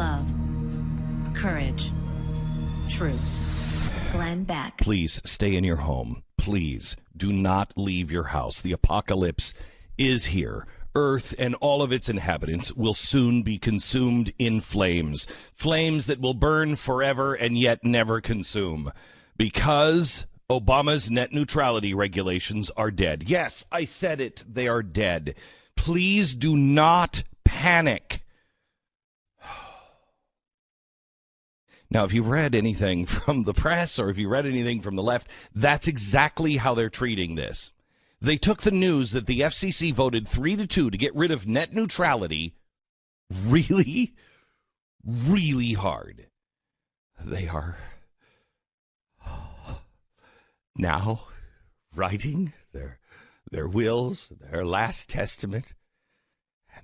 love, courage, truth. Glenn Beck. Please stay in your home. Please do not leave your house. The apocalypse is here. Earth and all of its inhabitants will soon be consumed in flames. Flames that will burn forever and yet never consume. Because Obama's net neutrality regulations are dead. Yes, I said it. They are dead. Please do not panic. Now, if you've read anything from the press or if you read anything from the left, that's exactly how they're treating this. They took the news that the FCC voted 3-2 to get rid of net neutrality really, really hard. They are now writing their wills, their last testament.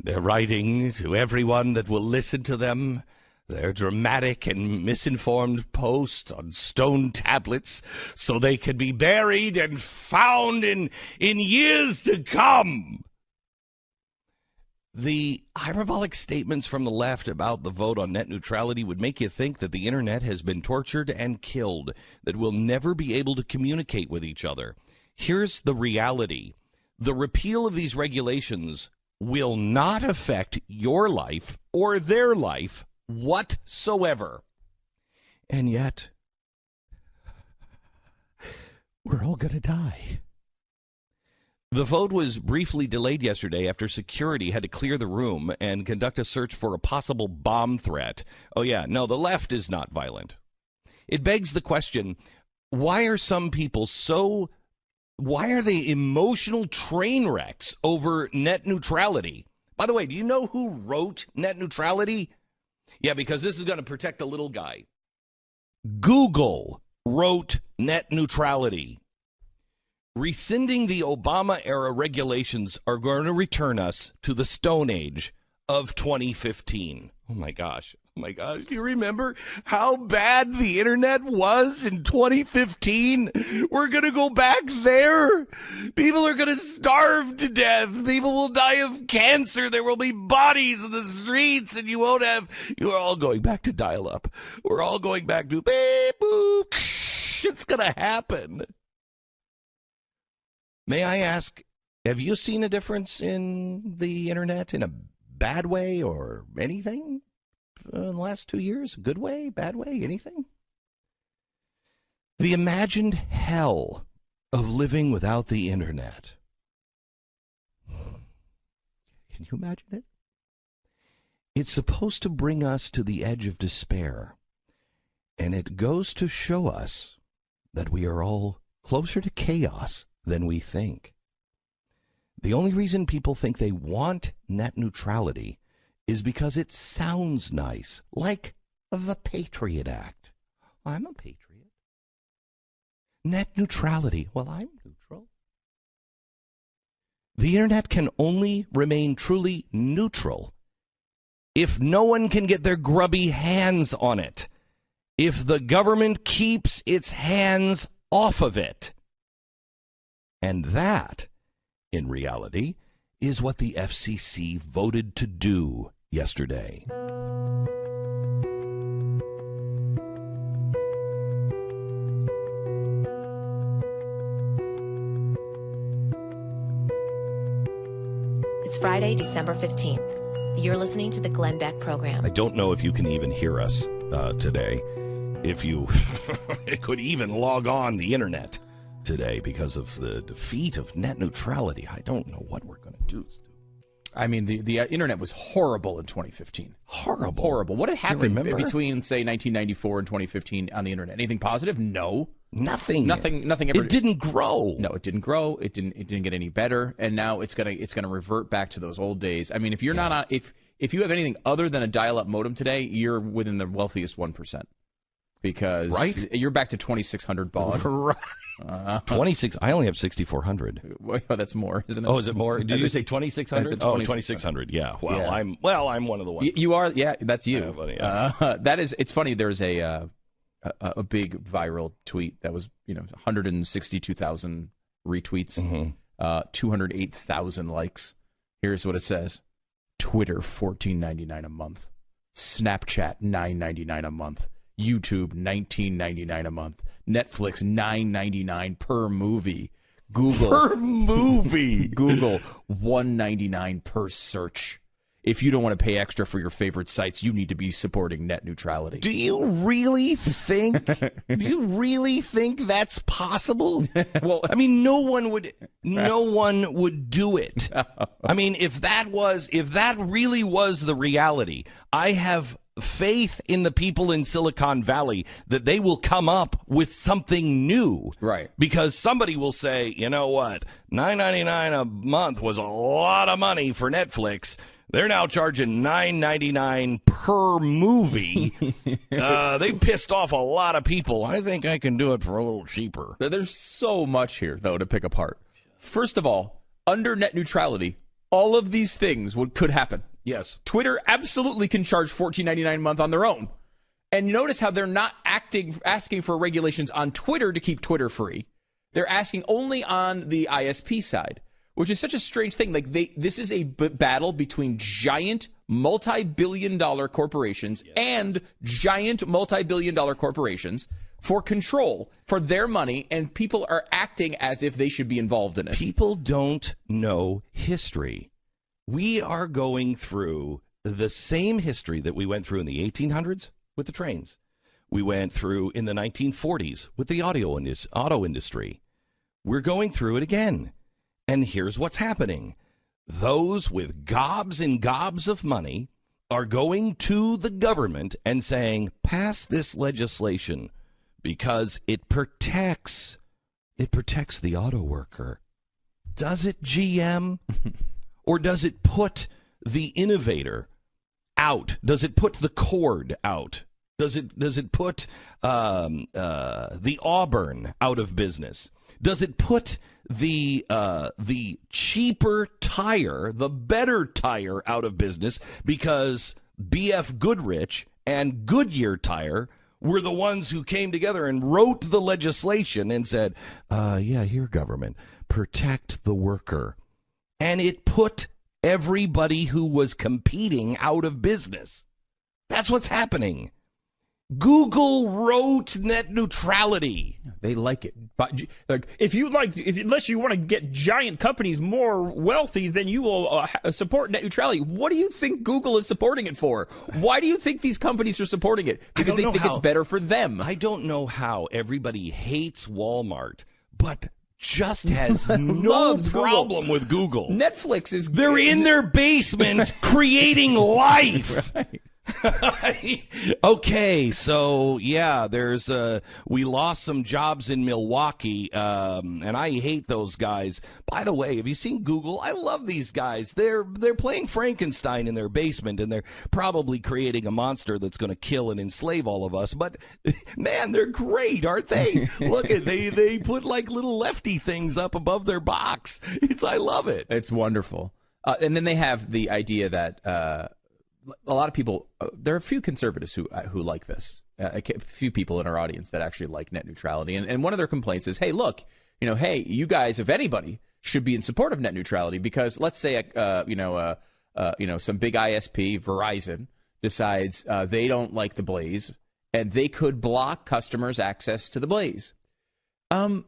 They're writing to everyone that will listen to them their dramatic and misinformed post on stone tablets so they can be buried and found in years to come. The hyperbolic statements from the left about the vote on net neutrality would make you think that the internet has been tortured and killed, that we'll never be able to communicate with each other. Here's the reality. The repeal of these regulations will not affect your life or their life whatsoever. And yet, we're all going to die. The vote was briefly delayed yesterday after security had to clear the room and conduct a search for a possible bomb threat. Oh, yeah, no, the left is not violent. It begs the question, why are they emotional train wrecks over net neutrality? By the way, do you know who wrote net neutrality? Yeah, because this is going to protect the little guy. Google wrote net neutrality. Rescinding the Obama-era regulations are going to return us to the Stone Age of 2015. Oh, my gosh. Oh, my gosh. Do you remember how bad the internet was in 2015? We're going to go back there. People are going to starve to death. People will die of cancer. There will be bodies in the streets, and you are all going back to dial-up. We're all going back to beep, boop. It's going to happen. May I ask, have you seen a difference in the internet in a bad way or anything in the last 2 years? Good way, bad way, anything? The imagined hell of living without the internet. Can you imagine it? It's supposed to bring us to the edge of despair. And it goes to show us that we are all closer to chaos than we think. The only reason people think they want net neutrality is because it sounds nice, like the Patriot Act. I'm a patriot. Net neutrality. Well, I'm neutral. The internet can only remain truly neutral if no one can get their grubby hands on it, if the government keeps its hands off of it. And that, in reality, is what the FCC voted to do yesterday. It's Friday, December 15th. You're listening to the Glenn Beck program. I don't know if you can even hear us today. If you could even log on the internet today because of the defeat of net neutrality. I don't know what we're going to do. I mean, the internet was horrible in 2015. Horrible. What had happened between, say, 1994 and 2015 on the internet? Anything positive? No. Nothing ever. It didn't grow. No, it didn't grow. It didn't get any better. And now it's gonna revert back to those old days. I mean, if you're not on, if you have anything other than a dial-up modem today, you're within the wealthiest 1%. Because you're back to 2600 baud. Right. 26. I only have 6400. Well, that's more, isn't it? Oh, is it more? Did you say 2600? Oh, 2600. Yeah. Well, yeah. I'm one of the ones. You are. Yeah, that's you. Yeah. That is. It's funny. There's a big viral tweet that was 162,000 retweets, 208,000 likes. Here's what it says: Twitter $14.99 a month. Snapchat $9.99 a month, YouTube $19.99 a month, Netflix $9.99 per movie, Google Per movie. Google $1.99 per search. If you don't want to pay extra for your favorite sites, you need to be supporting net neutrality. Do you really think that's possible? Well, I mean, no one would do it. I mean, if that really was the reality, I have faith in the people in Silicon Valley that they will come up with something new. Right. Because somebody will say, you know what, $9.99 a month was a lot of money for Netflix. They're now charging $9.99 per movie. They pissed off a lot of people. I think I can do it for a little cheaper. There's so much here, though, to pick apart. First of all, under net neutrality, all of these things could happen. Yes. Twitter absolutely can charge $14.99 a month on their own. And you notice how they're not asking for regulations on Twitter to keep Twitter free. They're asking only on the ISP side, which is such a strange thing. Like this is a battle between giant multi-billion-dollar corporations and giant multi-billion-dollar corporations for control for their money, and people are acting as if they should be involved in it. People don't know history. We are going through the same history that we went through in the 1800s with the trains. We went through in the 1940s with the auto industry. We're going through it again. And here's what's happening. Those with gobs and gobs of money are going to the government and saying, pass this legislation because it protects the auto worker. Does it, GM? Or does it put the innovator out? Does it put the Cord out? Does it put the Auburn out of business? Does it put the cheaper tire, the better tire, out of business because B.F. Goodrich and Goodyear Tire were the ones who came together and wrote the legislation and said, yeah, here, government, protect the worker. And it put everybody who was competing out of business. That's what's happening. Google wrote net neutrality. They like it. But like, unless you want to get giant companies more wealthy, then you will support net neutrality. What do you think Google is supporting it for? Why do you think these companies are supporting it? Because they think it's better for them. I don't know how everybody hates Walmart, but just has no problem with Google. Netflix is... They're in their basement creating life. Right. Okay, so yeah, we lost some jobs in Milwaukee, and I hate those guys. By the way, have you seen Google? I love these guys. They're playing Frankenstein in their basement, and they're probably creating a monster that's going to kill and enslave all of us. But man, they're great, aren't they? Look at they put like little lefty things up above their box. I love it. It's wonderful. And then they have the idea that. A lot of people, there are a few conservatives who like this. A few people in our audience that actually like net neutrality. And one of their complaints is, hey, look, hey, you guys, if anybody, should be in support of net neutrality because let's say, some big ISP, Verizon, decides they don't like TheBlaze and they could block customers' access to TheBlaze. How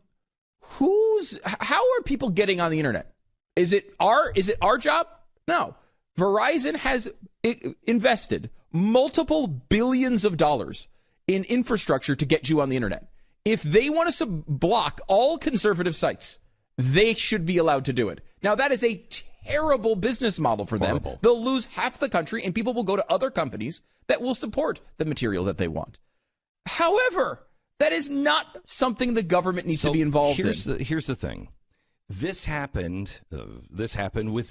are people getting on the internet? Is it our job? No. Verizon has invested multiple billions of dollars in infrastructure to get you on the internet. If they want to block all conservative sites, they should be allowed to do it. Now, that is a terrible business model for them. Horrible. They'll lose half the country, and people will go to other companies that will support the material that they want. However, that is not something the government needs to be involved in. Here's the thing. This happened with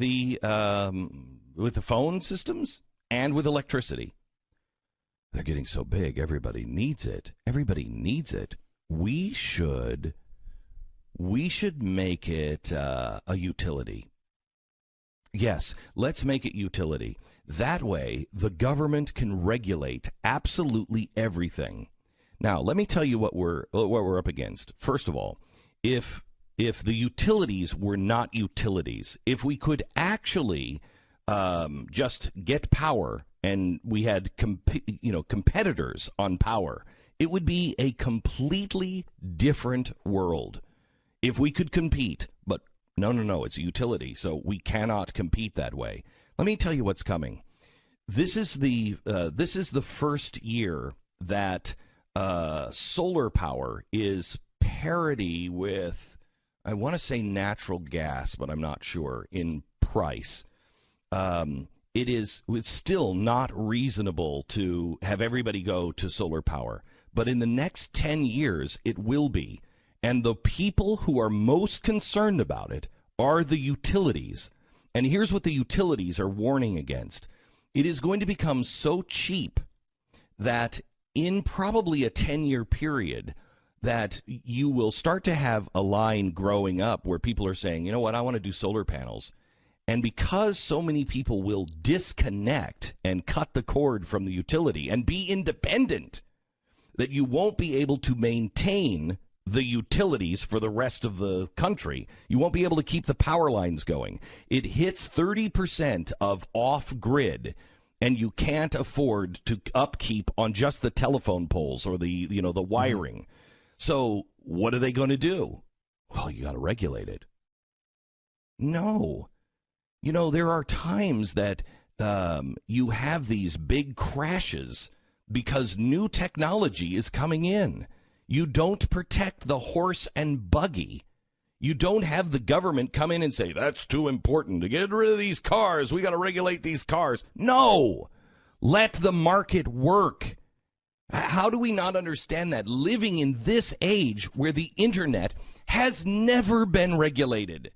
the phone systems and with electricity. They're getting so big, everybody needs it. We should make it a utility. Yes, let's make it utility. That way, the government can regulate absolutely everything. Now, let me tell you what we're up against. First of all, if the utilities were not utilities, if we could actually just get power and we had competitors on power, it would be a completely different world if we could compete. But no, it's a utility, so we cannot compete that way. Let me tell you what's coming. This is the first year that solar power is parity with, I want to say natural gas, but I'm not sure, in price. It's still not reasonable to have everybody go to solar power, but in the next 10 years, it will be. And the people who are most concerned about it are the utilities. And here's what the utilities are warning against. It is going to become so cheap that in probably a 10-year period, that you will start to have a line growing up where people are saying, you know what, I want to do solar panels. And because so many people will disconnect and cut the cord from the utility and be independent, that you won't be able to maintain the utilities for the rest of the country. You won't be able to keep the power lines going. It hits 30% of off-grid, and you can't afford to upkeep on just the telephone poles or the wiring. Mm-hmm. So what are they going to do? Well, you got to regulate it. No. There are times that you have these big crashes because new technology is coming in. You don't protect the horse and buggy. You don't have the government come in and say, that's too important to get rid of these cars. We got to regulate these cars. No. Let the market work. How do we not understand that? Living in this age where the internet has never been regulated.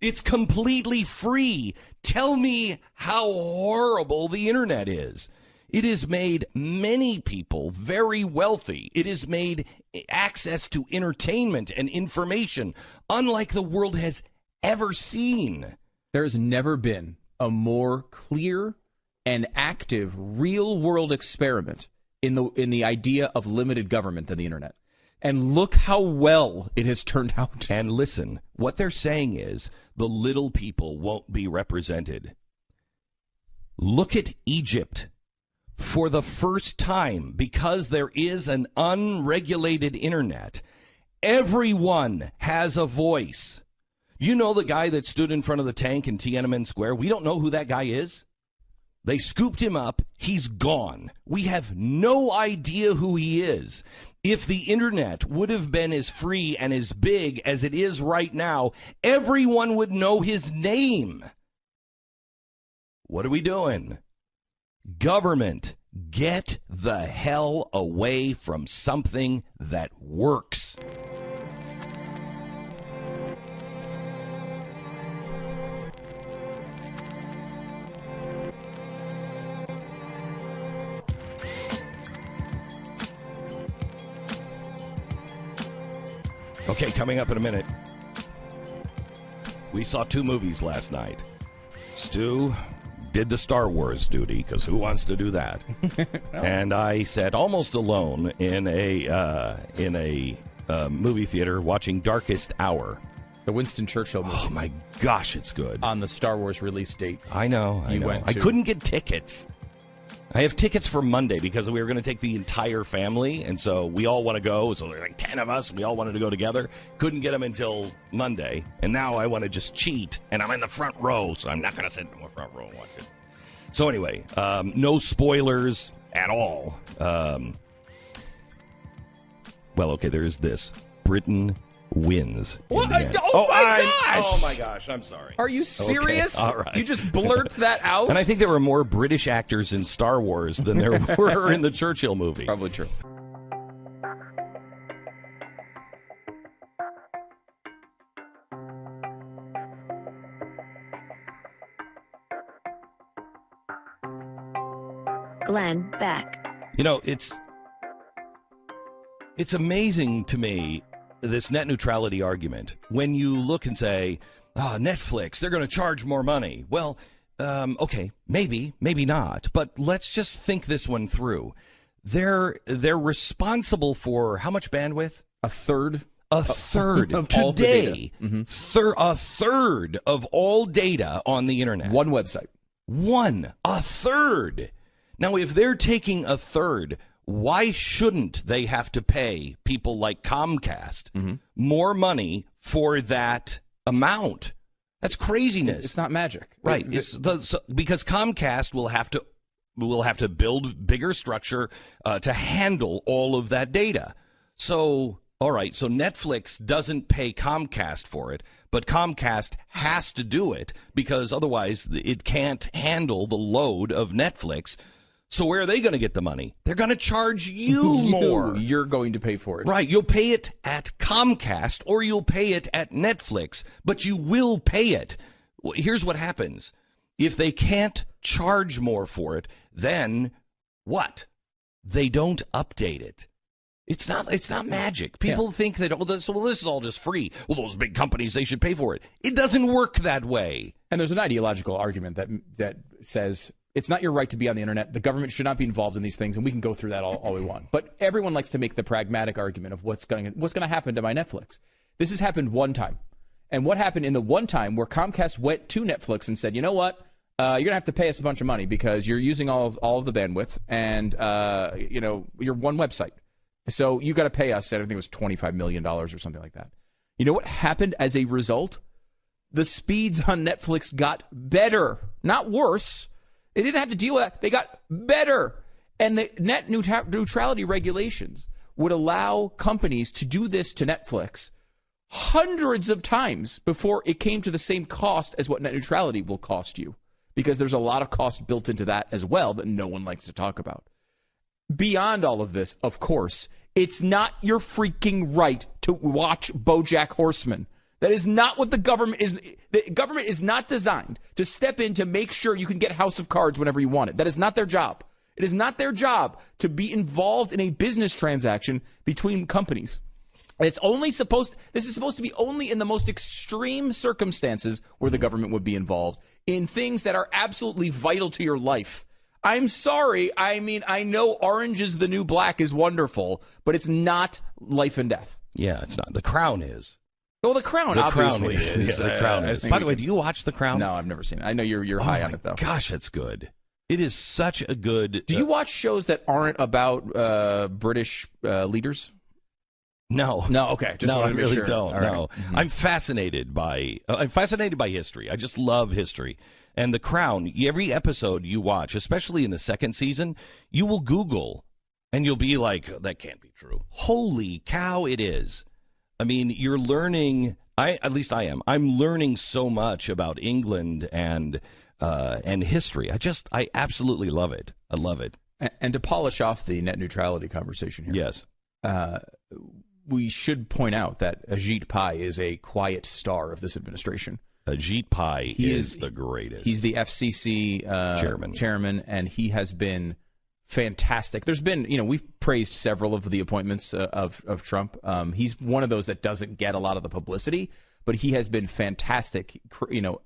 It's completely free. Tell me how horrible the internet is. It has made many people very wealthy. It has made access to entertainment and information unlike the world has ever seen. There has never been a more clear and active real-world experiment in the idea of limited government than the internet. And look how well it has turned out. And listen, what they're saying is the little people won't be represented. Look at Egypt. For the first time, because there is an unregulated internet, everyone has a voice. You know the guy that stood in front of the tank in Tiananmen Square? We don't know who that guy is. They scooped him up. He's gone. We have no idea who he is. If the internet would have been as free and as big as it is right now, everyone would know his name. What are we doing? Government, get the hell away from something that works. Okay, coming up in a minute. We saw 2 movies last night. Stu did the Star Wars duty, because who wants to do that? And I sat almost alone in a movie theater watching Darkest Hour. The Winston Churchill movie. Oh, my gosh, it's good. On the Star Wars release date. I know. I couldn't get tickets. I have tickets for Monday because we were going to take the entire family, and so we all want to go. So there's like 10 of us. We all wanted to go together. Couldn't get them until Monday, and now I want to just cheat, and I'm in the front row, so I'm not going to sit in the front row and watch it. So anyway, no spoilers at all. Well, okay, there is this. Britain wins. What? Oh my gosh, I'm sorry. Are you serious? Okay, all right. You just blurt that out? And I think there were more British actors in Star Wars than there were in the Churchill movie. Probably true. Glenn Beck. You know, it's amazing to me, this net neutrality argument, when you look and say, Netflix, they're going to charge more money. Well, okay, maybe not. But let's just think this one through. They're responsible for how much bandwidth? A third of today. All the data. Mm-hmm. A third of all data on the internet. One website. A third. Now, if they're taking a third, why shouldn't they have to pay people like Comcast more money for that amount? That's craziness. It's not magic, right? Because Comcast will have to build bigger structure to handle all of that data. So, all right, so Netflix doesn't pay Comcast for it, but Comcast has to do it because otherwise it can't handle the load of Netflix. So where are they going to get the money? They're going to charge you more. You're going to pay for it. Right. You'll pay it at Comcast or you'll pay it at Netflix, but you will pay it. Here's what happens. If they can't charge more for it, then what? They don't update it. It's not magic. People think that, this is all just free. Well, those big companies, they should pay for it. It doesn't work that way. And there's an ideological argument that says it's not your right to be on the internet. The government should not be involved in these things, and we can go through that all we want. But everyone likes to make the pragmatic argument of what's going to happen to my Netflix. This has happened one time. And what happened in the one time where Comcast went to Netflix and said, you know what? You're going to have to pay us a bunch of money because you're using all of the bandwidth and, you're one website. So you got to pay us, I think it was $25 million or something like that. You know what happened as a result? The speeds on Netflix got better, not worse. They didn't have to deal with that. They got better. And the net neutrality regulations would allow companies to do this to Netflix hundreds of times before it came to the same cost as what net neutrality will cost you. Because there's a lot of cost built into that as well that no one likes to talk about. Beyond all of this, of course, it's not your freaking right to watch BoJack Horseman. That is not what the government is. The government is not designed to step in to make sure you can get House of Cards whenever you want it. That is not their job. It is not their job to be involved in a business transaction between companies. This is supposed to be only in the most extreme circumstances where the government would be involved in things that are absolutely vital to your life. I'm sorry. I mean, I know Orange is the New Black is wonderful, but it's not life and death. Yeah, it's not. The Crown is. Well, The Crown obviously is. The Crown is. By the way, do you watch The Crown? No, I've never seen it. I know you're high on it, though. Gosh, it's good. It is such a good... Do you watch shows that aren't about British leaders? No. No, okay. Just I really sure. don't. Right. No. Mm-hmm. I'm fascinated by history. I just love history. And The Crown, every episode you watch, especially in the second season, you will Google and you'll be like, that can't be true. Holy cow, it is. I mean, you're learning, at least I am. I'm learning so much about England and history. I absolutely love it. I love it. And to polish off the net neutrality conversation here. Yes. We should point out that Ajit Pai is a quiet star of this administration. Ajit Pai is the greatest. He's the FCC chairman, and he has been fantastic. There's been, we've praised several of the appointments of Trump. He's one of those that doesn't get a lot of the publicity, but he has been fantastic,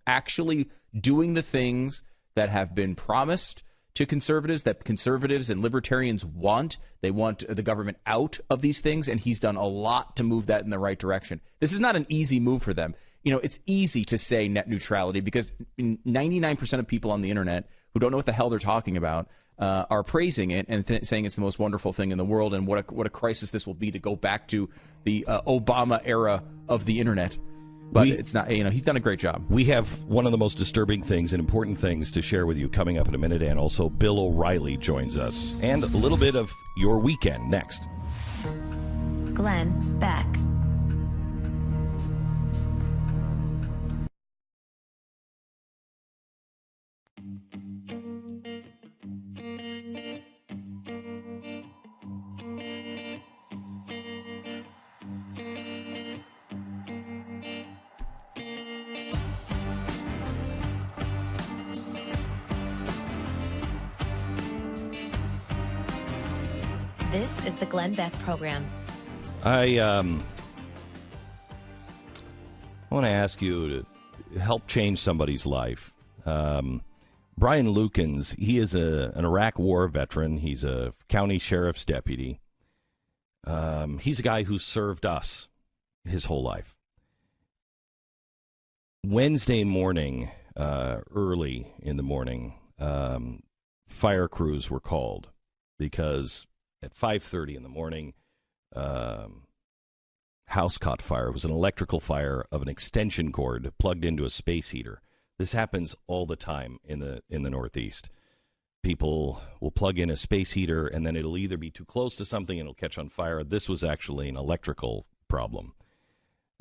actually doing the things that have been promised to conservatives, that conservatives and libertarians want. They want the government out of these things, and he's done a lot to move that in the right direction. This is not an easy move for them. It's easy to say net neutrality because 99% of people on the internet who don't know what the hell they're talking about are praising it and saying it's the most wonderful thing in the world and what a crisis this will be to go back to the Obama era of the internet. But it's not, he's done a great job. We have one of the most disturbing things and important things to share with you coming up in a minute. And also Bill O'Reilly joins us. And a little bit of your weekend next. Glenn Beck. This is the Glenn Beck Program. I want to ask you to help change somebody's life. Brian Lukens, he is an Iraq War veteran. He's a county sheriff's deputy. He's a guy who served us his whole life. Wednesday morning, early in the morning, fire crews were called because at 5:30 in the morning, house caught fire. It was an electrical fire of an extension cord plugged into a space heater. This happens all the time in the Northeast. People will plug in a space heater, and then it'll either be too close to something and it'll catch on fire. This was actually an electrical problem.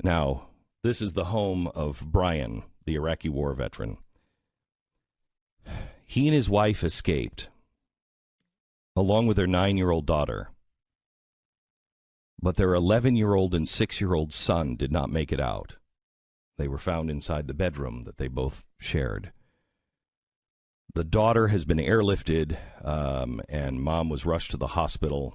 Now, this is the home of Brian, the Iraqi war veteran. He and his wife escaped, along with their 9-year-old daughter. But their 11-year-old and 6-year-old son did not make it out. They were found inside the bedroom that they both shared. The daughter has been airlifted, and mom was rushed to the hospital.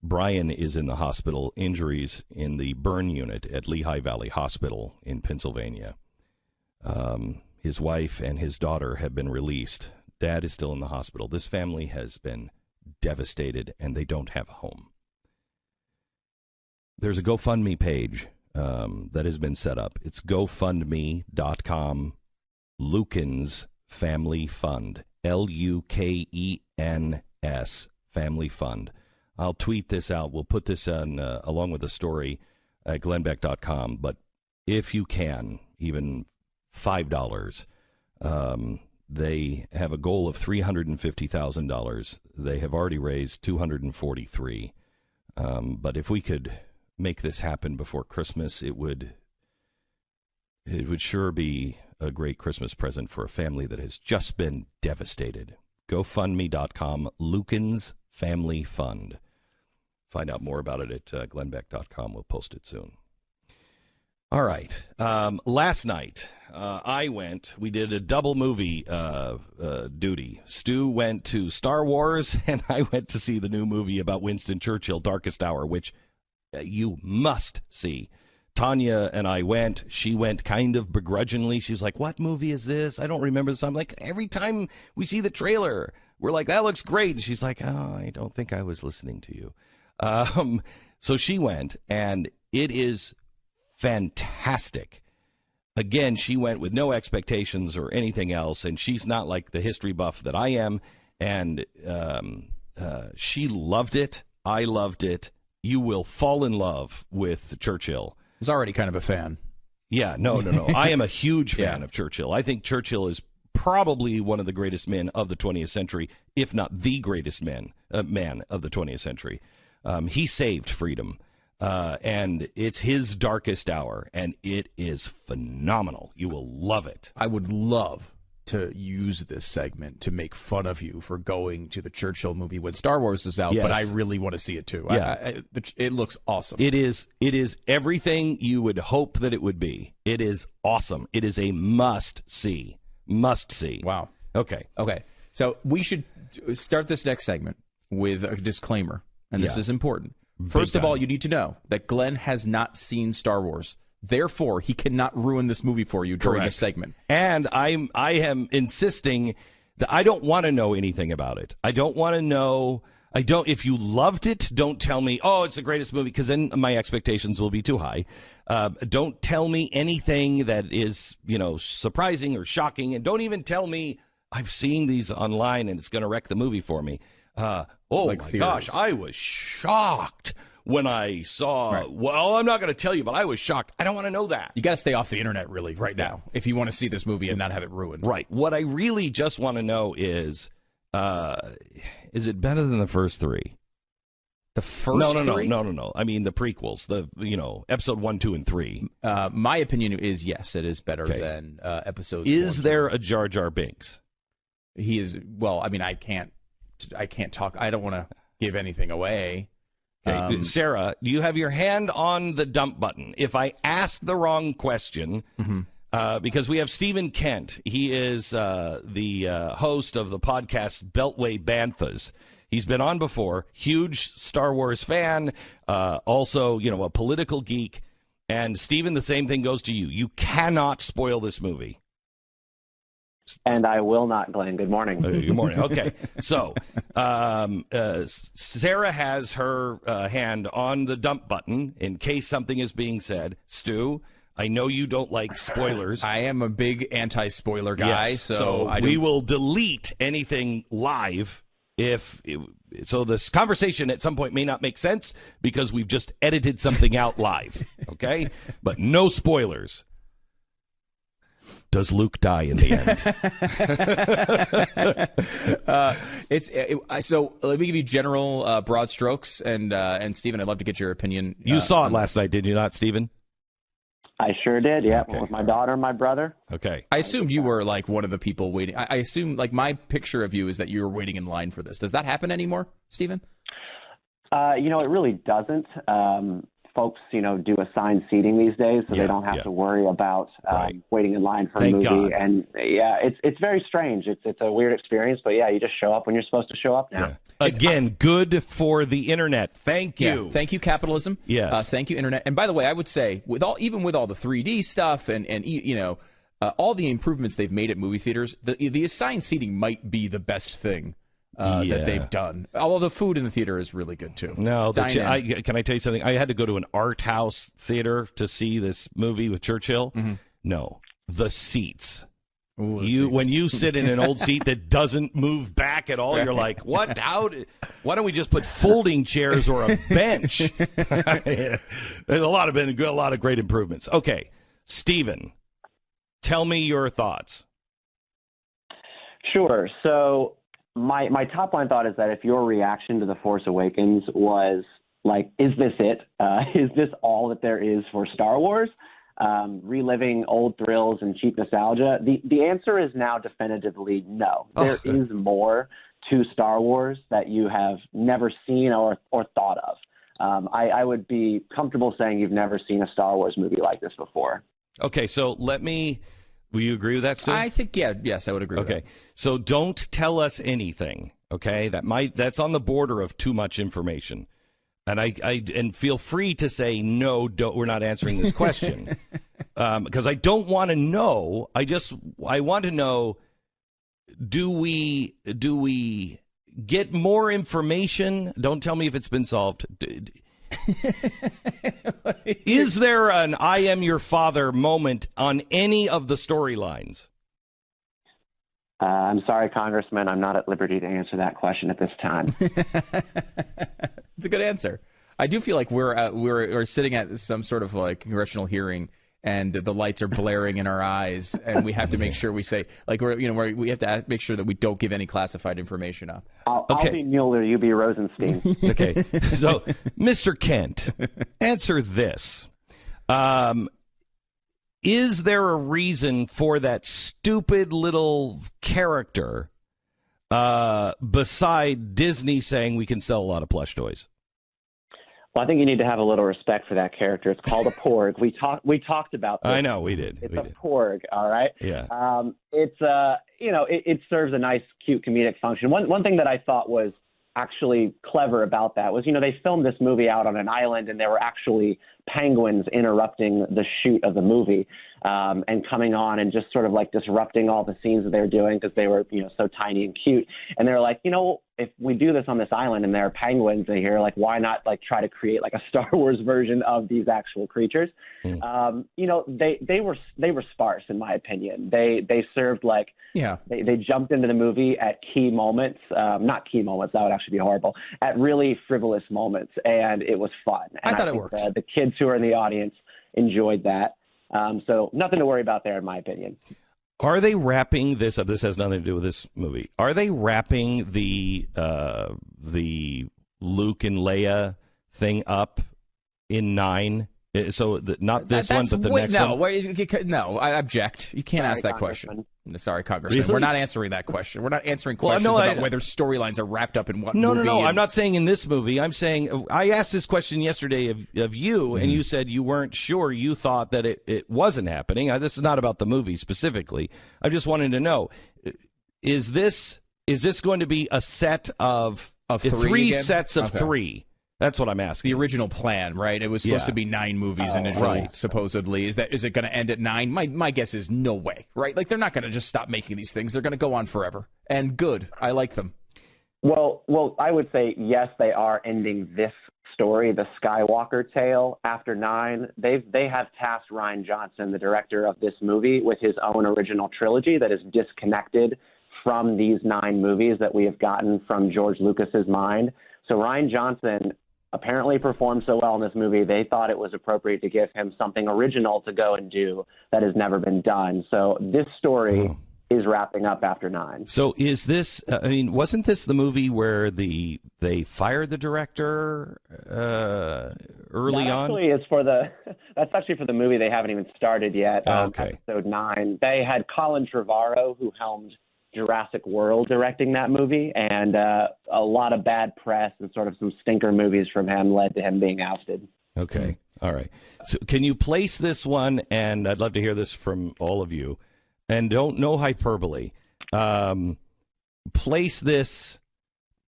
Brian is in the hospital, injuries in the burn unit at Lehigh Valley Hospital in Pennsylvania. His wife and his daughter have been released. Dad is still in the hospital. This family has been devastated, and they don't have a home. There's a GoFundMe page that has been set up. It's GoFundMe.com, Lukens Family Fund, Lukens Family Fund. I'll tweet this out. We'll put this on along with the story at glennbeck.com. But if you can, even $5, they have a goal of $350,000. They have already raised $243,000. But if we could make this happen before Christmas, it would sure be a great Christmas present for a family that has just been devastated. GoFundMe.com, Lukens Family Fund. Find out more about it at glennbeck.com. We'll post it soon. All right. Last night, we did a double movie duty. Stu went to Star Wars, and I went to see the new movie about Winston Churchill, Darkest Hour, which you must see. Tanya and I went. She went kind of begrudgingly. She's like, what movie is this? I don't remember this. I'm like, every time we see the trailer, we're like, that looks great. And she's like, oh, I don't think I was listening to you. So she went, and it is fantastic. Again, she went with no expectations or anything else, and she's not like the history buff that I am. And she loved it. I loved it. You will fall in love with Churchill. He's already kind of a fan. Yeah, no. I am a huge fan of Churchill. I think Churchill is probably one of the greatest men of the 20th century, if not the greatest man of the 20th century. He saved freedom, and it's his darkest hour, and it is phenomenal. You will love it. I would love to use this segment to make fun of you for going to the Churchill movie when Star Wars is out, but I really want to see it too. Yeah. It looks awesome. It is everything you would hope that it would be. It is awesome. It is a must-see. Must-see. Wow. Okay. So we should start this next segment with a disclaimer, and this is important. First of all, you need to know that Glenn has not seen Star Wars. Therefore, he cannot ruin this movie for you during this segment. And I am insisting that I don't want to know anything about it. I don't want to know. If you loved it, don't tell me, oh, it's the greatest movie, because then my expectations will be too high. Don't tell me anything that is, surprising or shocking. And don't even tell me I've seen these online and it's going to wreck the movie for me. Gosh, I was shocked when I saw, well, I'm not going to tell you, but I was shocked. I don't want to know that. You got to stay off the internet, really, right now, if you want to see this movie and not have it ruined. Right. What I really just want to know is it better than the first three? The first three? No. I mean, the prequels, episode 1, 2, and 3. My opinion is, yes, it is better than episodes 1. Is there a Jar Jar Binks? He is, well, I mean, I can't talk. I don't want to give anything away. Okay. Sarah, do you have your hand on the dump button? If I ask the wrong question, because we have Stephen Kent. He is the host of the podcast Beltway Banthas. He's been on before, huge Star Wars fan, also, a political geek. And Stephen, the same thing goes to you. You cannot spoil this movie. And I will not, Glenn. Good morning. Good morning. Okay. So Sarah has her hand on the dump button in case something is being said. Stu, I know you don't like spoilers. I am a big anti-spoiler guy, Yes, so we will delete anything live so this conversation at some point may not make sense because we've just edited something out live, okay? But no spoilers. Does Luke die in the end? So let me give you general broad strokes, and Stephen, I'd love to get your opinion. You saw it last night, did you not, Stephen? I sure did, yeah, Okay. with my daughter and my brother. Okay. I assumed you were like one of the people waiting. I assume like my picture of you is that you were waiting in line for this. Does that happen anymore, Stephen? It really doesn't. Folks, do assigned seating these days, so they don't have to worry about waiting in line for Thank a movie. God. And it's very strange. It's a weird experience, but you just show up when you're supposed to show up now. Yeah. Again, good for the internet. Thank you. Yeah. Thank you, capitalism. Yes. Thank you, internet. And by the way, I would say even with all the 3D stuff and all the improvements they've made at movie theaters, the assigned seating might be the best thing that they've done. Although the food in the theater is really good too. No, can I tell you something? I had to go to an art house theater to see this movie with Churchill. Mm-hmm. No, the seats. Ooh, when you sit in an old seat that doesn't move back at all, you're like, what? Why don't we just put folding chairs or a bench? There's a lot of great improvements. Okay, Stephen, tell me your thoughts. Sure. So my top line thought is that if your reaction to The Force Awakens was like, is this it? Is this all that there is for Star Wars? Reliving old thrills and cheap nostalgia? The answer is now definitively no. There is more to Star Wars that you have never seen or thought of. I would be comfortable saying you've never seen a Star Wars movie like this before. Okay, so will you agree with that, Stu? I think, yes, I would agree with that. Okay, so don't tell us anything, okay? That's on the border of too much information. And and feel free to say, no, we're not answering this question. Because I don't want to know. I want to know, do we get more information? Don't tell me if it's been solved. Is there an I am your father moment on any of the storylines? I'm sorry, Congressman. I'm not at liberty to answer that question at this time. It's a good answer. I do feel like we're sitting at some sort of like congressional hearing, and the lights are blaring in our eyes, and we have to make sure we say like we have to make sure that we don't give any classified information up. I'll be Mueller. You be Rosenstein. Okay. So, Mr. Kent, answer this. Is there a reason for that stupid little character beside Disney saying we can sell a lot of plush toys? Well, I think you need to have a little respect for that character. It's called a porg. We talked about this. I know, we did. It's a porg, all right? Yeah. It serves a nice, cute comedic function. One thing that I thought was actually clever about that was, they filmed this movie out on an island, and there were actually penguins interrupting the shoot of the movie and coming on and just sort of like disrupting all the scenes that they were doing because they were, so tiny and cute. And they were like, if we do this on this island and there are penguins in here, like, why not like try to create like a Star Wars version of these actual creatures? They were sparse, in my opinion. They served like, they jumped into the movie at key moments, not key moments, that would actually be horrible, at really frivolous moments, and it was fun. And I thought it worked. The kids who are in the audience enjoyed that. So nothing to worry about there, in my opinion. Are they wrapping this up? This has nothing to do with this movie. Are they wrapping the Luke and Leia thing up in 9? So not this one, but the next one? No, I object. You can't ask that question. Sorry, Congressman. Really? We're not answering that question. We're not answering questions about whether storylines are wrapped up in what movie. No. I'm not saying in this movie. I'm saying I asked this question yesterday of you, and you said you weren't sure. You thought that it wasn't happening. This is not about the movie specifically. I just wanted to know, is this going to be a set of three sets of 3? That's what I'm asking. The original plan, right? It was supposed to be 9 movies initially, supposedly. Is it going to end at 9? My guess is no way, right? Like, they're not going to just stop making these things. They're going to go on forever. And good. I like them. Well, I would say yes, they are ending this story, The Skywalker Tale, after 9, they have tasked Rian Johnson, the director of this movie, with his own original trilogy that is disconnected from these 9 movies that we have gotten from George Lucas's mind. So Rian Johnson apparently performed so well in this movie, they thought it was appropriate to give him something original to go and do that has never been done. So this story is wrapping up after 9. So is this, I mean, wasn't this the movie where they fired the director early on? That's actually for the movie they haven't even started yet. Okay. Episode 9. They had Colin Trevorrow, who helmed Jurassic World, directing that movie, and a lot of bad press and sort of some stinker movies from him led to him being ousted. Okay. All right. So can you place this one, and I'd love to hear this from all of you, and no hyperbole, place this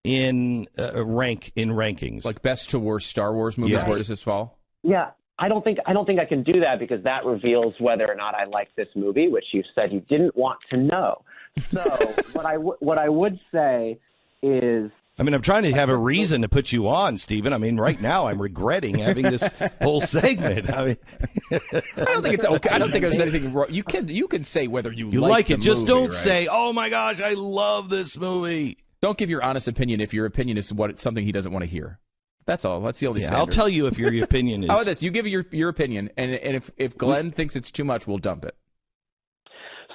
in rankings. Like best to worst Star Wars movies, Yes. Where does this fall? Yeah, I don't think I can do that because that reveals whether or not I like this movie, which you said you didn't want to know. So what I would say is, I mean, I'm trying to have a reason to put you on, Stephen. I mean, right now I'm regretting having this whole segment. I mean, I don't think it's okay. I don't think there's anything wrong. You can say whether you like the it. Just movie, don't right? say, "Oh my gosh, I love this movie." Don't give your honest opinion if your opinion is something he doesn't want to hear. That's all. That's the only standard. I'll tell you if your opinion is. How about this? You give your opinion, and if Glenn thinks it's too much, we'll dump it.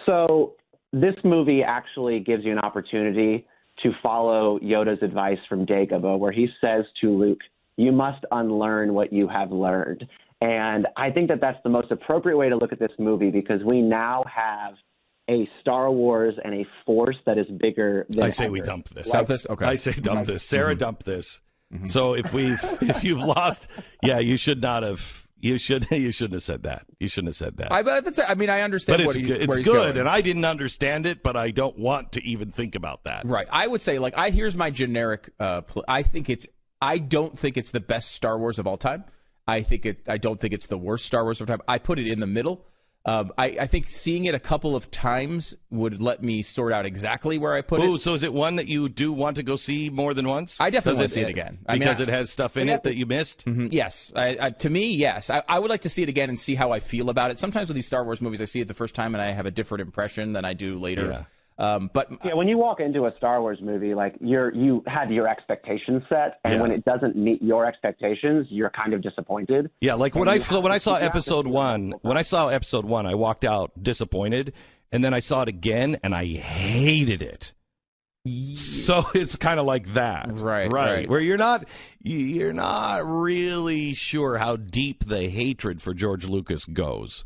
so this movie actually gives you an opportunity to follow Yoda's advice from Dagobah, where he says to Luke, "You must unlearn what you have learned." And I think that that's the most appropriate way to look at this movie, because we now have a Star Wars and a Force that is bigger than I say ever. we dump this. Dump this? Okay. I say dump this. Sarah, dump this. So if you've lost, you should not have. You shouldn't have said that. You shouldn't have said that. I mean, I understand. But where it's he's good, going. and I didn't understand it, but I don't want to even think about that. Right. I would say, here's my generic. I don't think it's the best Star Wars of all time. I don't think it's the worst Star Wars of all time. I put it in the middle. I think seeing it a couple of times would let me sort out exactly where I put it. Oh, so is it one that you do want to go see more than once? I definitely want to see it again. Because it has stuff in it that you missed? Yes. To me, yes. I would like to see it again and see how I feel about it. Sometimes with these Star Wars movies, I see it the first time and I have a different impression than I do later. Yeah. But when you walk into a Star Wars movie, you had your expectations set, and when it doesn't meet your expectations, you're kind of disappointed. Yeah, like when I saw episode 1, I walked out disappointed, and then I saw it again and I hated it. So it's kind of like that, right? Where you're not really sure how deep the hatred for George Lucas goes.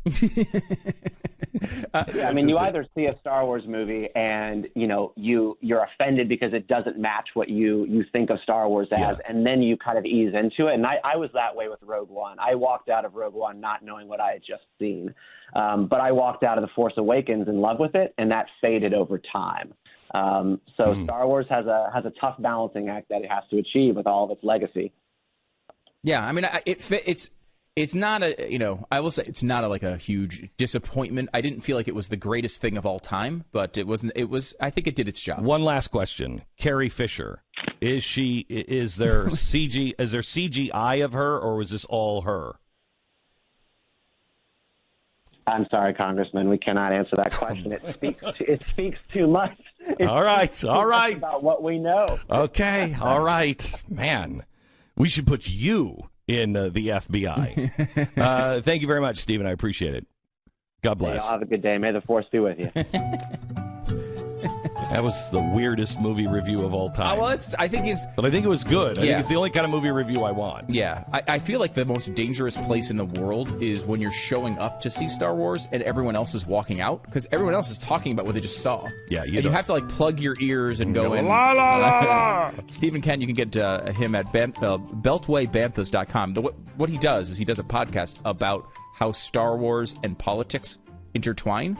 I mean, you either see a Star Wars movie and you're offended because it doesn't match what you think of Star Wars as, and then you kind of ease into it. And I was that way with Rogue One. I walked out of Rogue One not knowing what I had just seen, but I walked out of The Force Awakens in love with it, and that faded over time. Star Wars has a tough balancing act that it has to achieve with all of its legacy. Yeah, I mean, it's not I will say it's not a huge disappointment. I didn't feel like it was the greatest thing of all time, but it was I think it did its job. One last question. Carrie Fisher. Is there CGI of her, or was this all her? I'm sorry, Congressman, we cannot answer that question. It speaks too much. All right. About what we know. Okay, all right. Man, we should put you in the FBI. Thank you very much, Stephen. I appreciate it. God bless. Hey, y'all have a good day. May the Force be with you. That was the weirdest movie review of all time. But I think it was good. I think it's the only kind of movie review I want. Yeah. I feel like the most dangerous place in the world is when you're showing up to see Star Wars and everyone else is walking out, because everyone else is talking about what they just saw. Yeah, you have to plug your ears and go in. La, la, la, la. Stephen Kent, you can get him at beltwaybanthas.com. What he does is he does a podcast about how Star Wars and politics intertwine.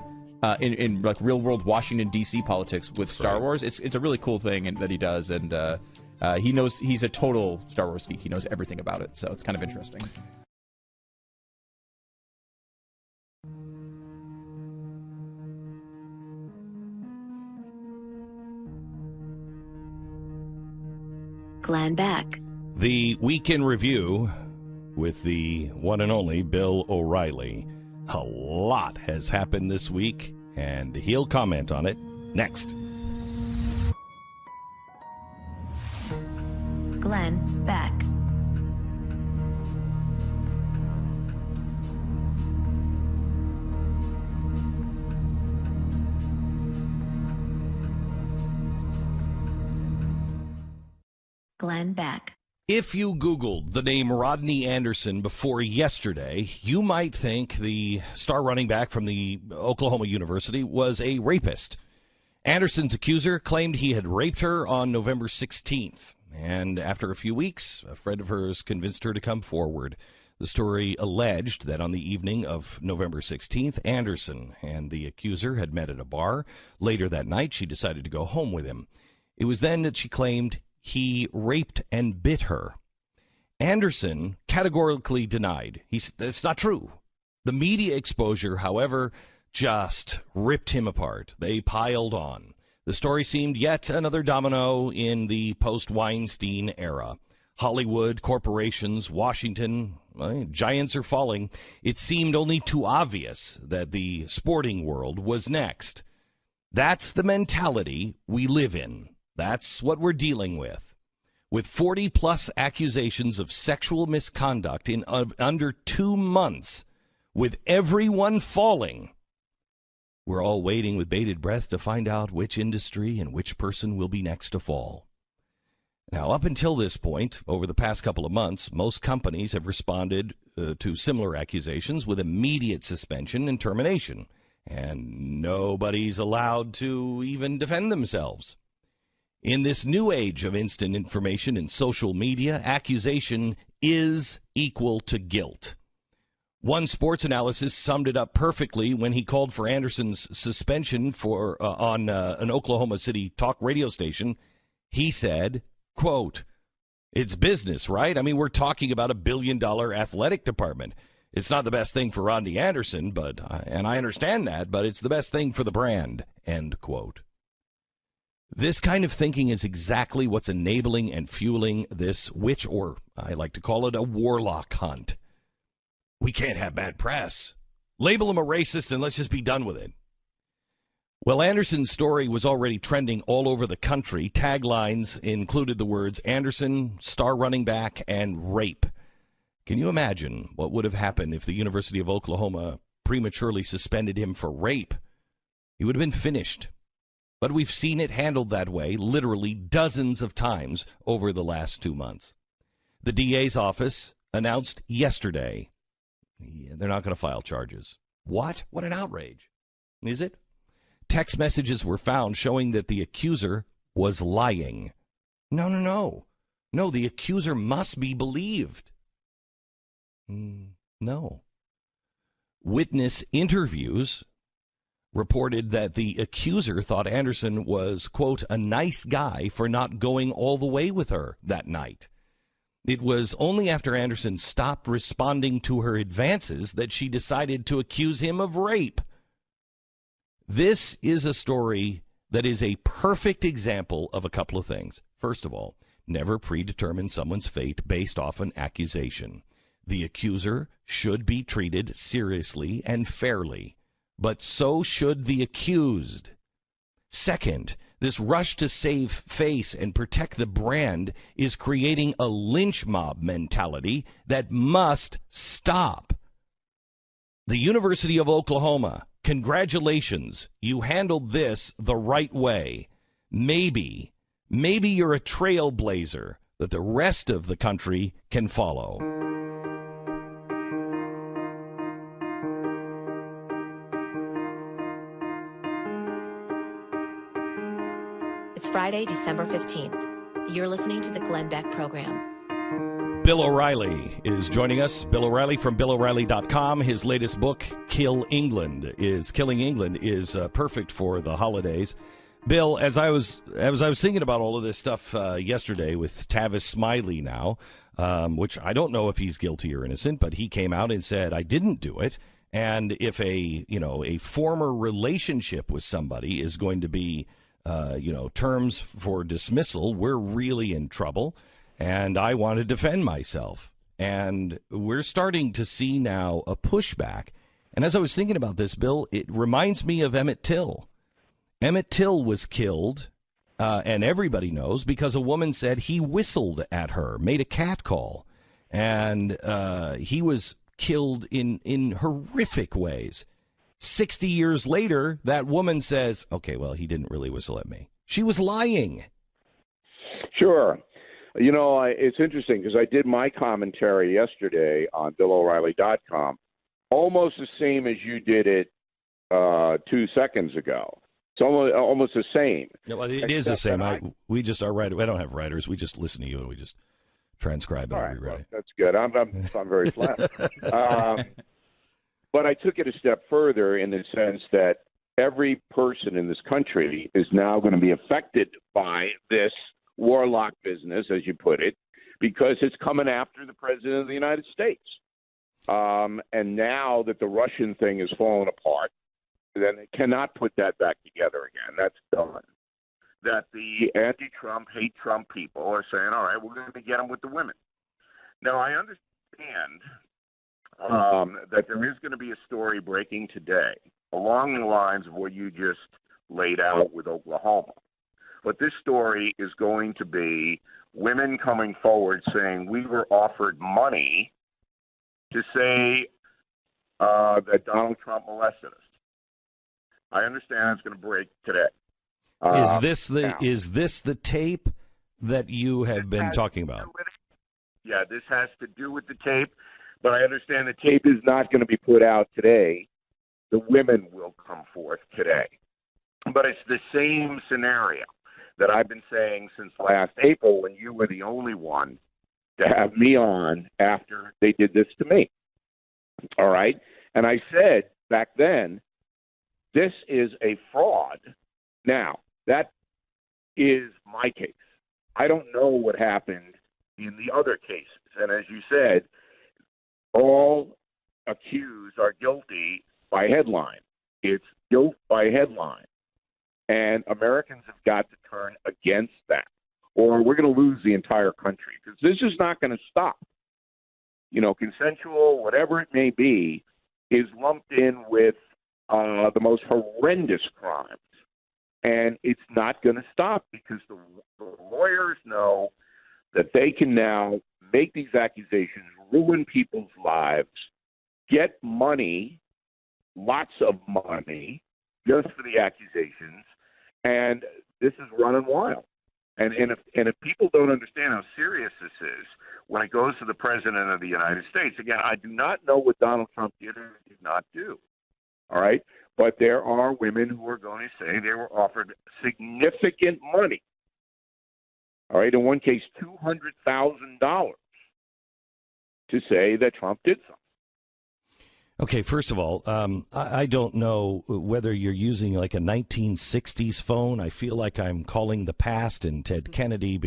In real world Washington D.C. politics with Star Wars, it's a really cool thing that he does, and he knows he's a total Star Wars geek. He knows everything about it, so it's kind of interesting. Glenn Beck. The Week in Review with the one and only Bill O'Reilly. A lot has happened this week, and he'll comment on it next. Glenn Beck. Glenn Beck. If you Googled the name Rodney Anderson before yesterday, you might think the star running back from the Oklahoma University was a rapist. Anderson's accuser claimed he had raped her on November 16th. And after a few weeks, a friend of hers convinced her to come forward. The story alleged that on the evening of November 16th, Anderson and the accuser had met at a bar. Later that night, she decided to go home with him. It was then that she claimed he raped and bit her. Anderson categorically denied. That's not true. The media exposure, however, just ripped him apart. They piled on. The story seemed yet another domino in the post-Weinstein era. Hollywood, corporations, Washington, giants are falling. It seemed only too obvious that the sporting world was next. That's the mentality we live in. That's what we're dealing with. With 40-plus accusations of sexual misconduct in under 2 months, with everyone falling, we're all waiting with bated breath to find out which industry and which person will be next to fall. Now, up until this point, over the past couple of months, most companies have responded to similar accusations with immediate suspension and termination, and nobody's allowed to even defend themselves. In this new age of instant information and social media, accusation is equal to guilt. One sports analyst summed it up perfectly when he called for Anderson's suspension on an Oklahoma City talk radio station. He said, quote, "It's business, right? I mean, we're talking about $1 billion athletic department. It's not the best thing for Rodney Anderson, and I understand that, but it's the best thing for the brand," end quote. This kind of thinking is exactly what's enabling and fueling this witch, or I like to call it a warlock hunt. We can't have bad press. Label him a racist and let's just be done with it. Well, Anderson's story was already trending all over the country. Taglines included the words Anderson, star running back, and rape. Can you imagine what would have happened if the University of Oklahoma prematurely suspended him for rape? He would have been finished. But we've seen it handled that way literally dozens of times over the last 2 months. The DA's office announced yesterday they're not going to file charges. What? What an outrage. Is it? Text messages were found showing that the accuser was lying. No, the accuser must be believed. No. Witness interviews reported that the accuser thought Anderson was, quote, a nice guy for not going all the way with her that night. It was only after Anderson stopped responding to her advances that she decided to accuse him of rape. This is a story that is a perfect example of a couple of things. First of all, never predetermine someone's fate based off an accusation. The accuser should be treated seriously and fairly, but so should the accused. Second, this rush to save face and protect the brand is creating a lynch mob mentality that must stop. The University of Oklahoma, congratulations, you handled this the right way. Maybe you're a trailblazer that the rest of the country can follow. It's Friday, December 15th. You're listening to the Glenn Beck Program. Bill O'Reilly is joining us. Bill O'Reilly from BillO'Reilly.com. His latest book, Killing England, is perfect for the holidays. Bill, as I was thinking about all of this stuff yesterday with Tavis Smiley now, which I don't know if he's guilty or innocent, but he came out and said, I didn't do it. And if a former relationship with somebody is going to be terms for dismissal, we're really in trouble. and I want to defend myself. And we're starting to see now a pushback. And as I was thinking about this, Bill, it reminds me of Emmett Till. Emmett Till was killed, and everybody knows, because a woman said he whistled at her, made a cat call. And he was killed in horrific ways. 60 years later, that woman says, okay, well, he didn't really whistle at me. She was lying. Sure. You know, it's interesting because I did my commentary yesterday on BillO'Reilly.com, almost the same as you did it 2 seconds ago. It's almost the same. Yeah, well, it is the same. We just are writers. I don't have writers. We just listen to you and we just transcribe it. All right, well, that's good. I'm very flattered. But I took it a step further in the sense that every person in this country is now going to be affected by this warlock business, as you put it, because it's coming after the president of the United States. And now that the Russian thing has fallen apart, then it cannot put that back together again. That's done. That the anti-Trump, hate Trump people are saying, all right, we're going to get them with the women. Now, I understand that there is going to be a story breaking today along the lines of what you just laid out with Oklahoma. But this story is going to be women coming forward saying we were offered money to say that Donald Trump molested us. I understand it's going to break today. Is this the tape that you have been talking about? Yeah, this has to do with the tape, but I understand the tape is not going to be put out today. The women will come forth today. But it's the same scenario that I've been saying since last April when you were the only one to have me on after they did this to me. All right? And I said back then, this is a fraud. Now, that is my case. I don't know what happened in the other cases. And as you said, all accused are guilty by headline. It's guilt by headline. And Americans have got to turn against that, or we're going to lose the entire country, because this is not going to stop. You know, consensual, whatever it may be, is lumped in with the most horrendous crimes. And it's not going to stop because the lawyers know that they can now make these accusations, ruin people's lives, get money, lots of money, just for the accusations, and this is running wild. And if people don't understand how serious this is, when it goes to the President of the United States, again, I do not know what Donald Trump did or did not do, all right? But there are women who are going to say they were offered significant money, all right, in one case $200,000, to say that Trump did something. Okay, first of all, I don't know whether you're using like a 1960s phone. I feel like I'm calling the past and Ted Kennedy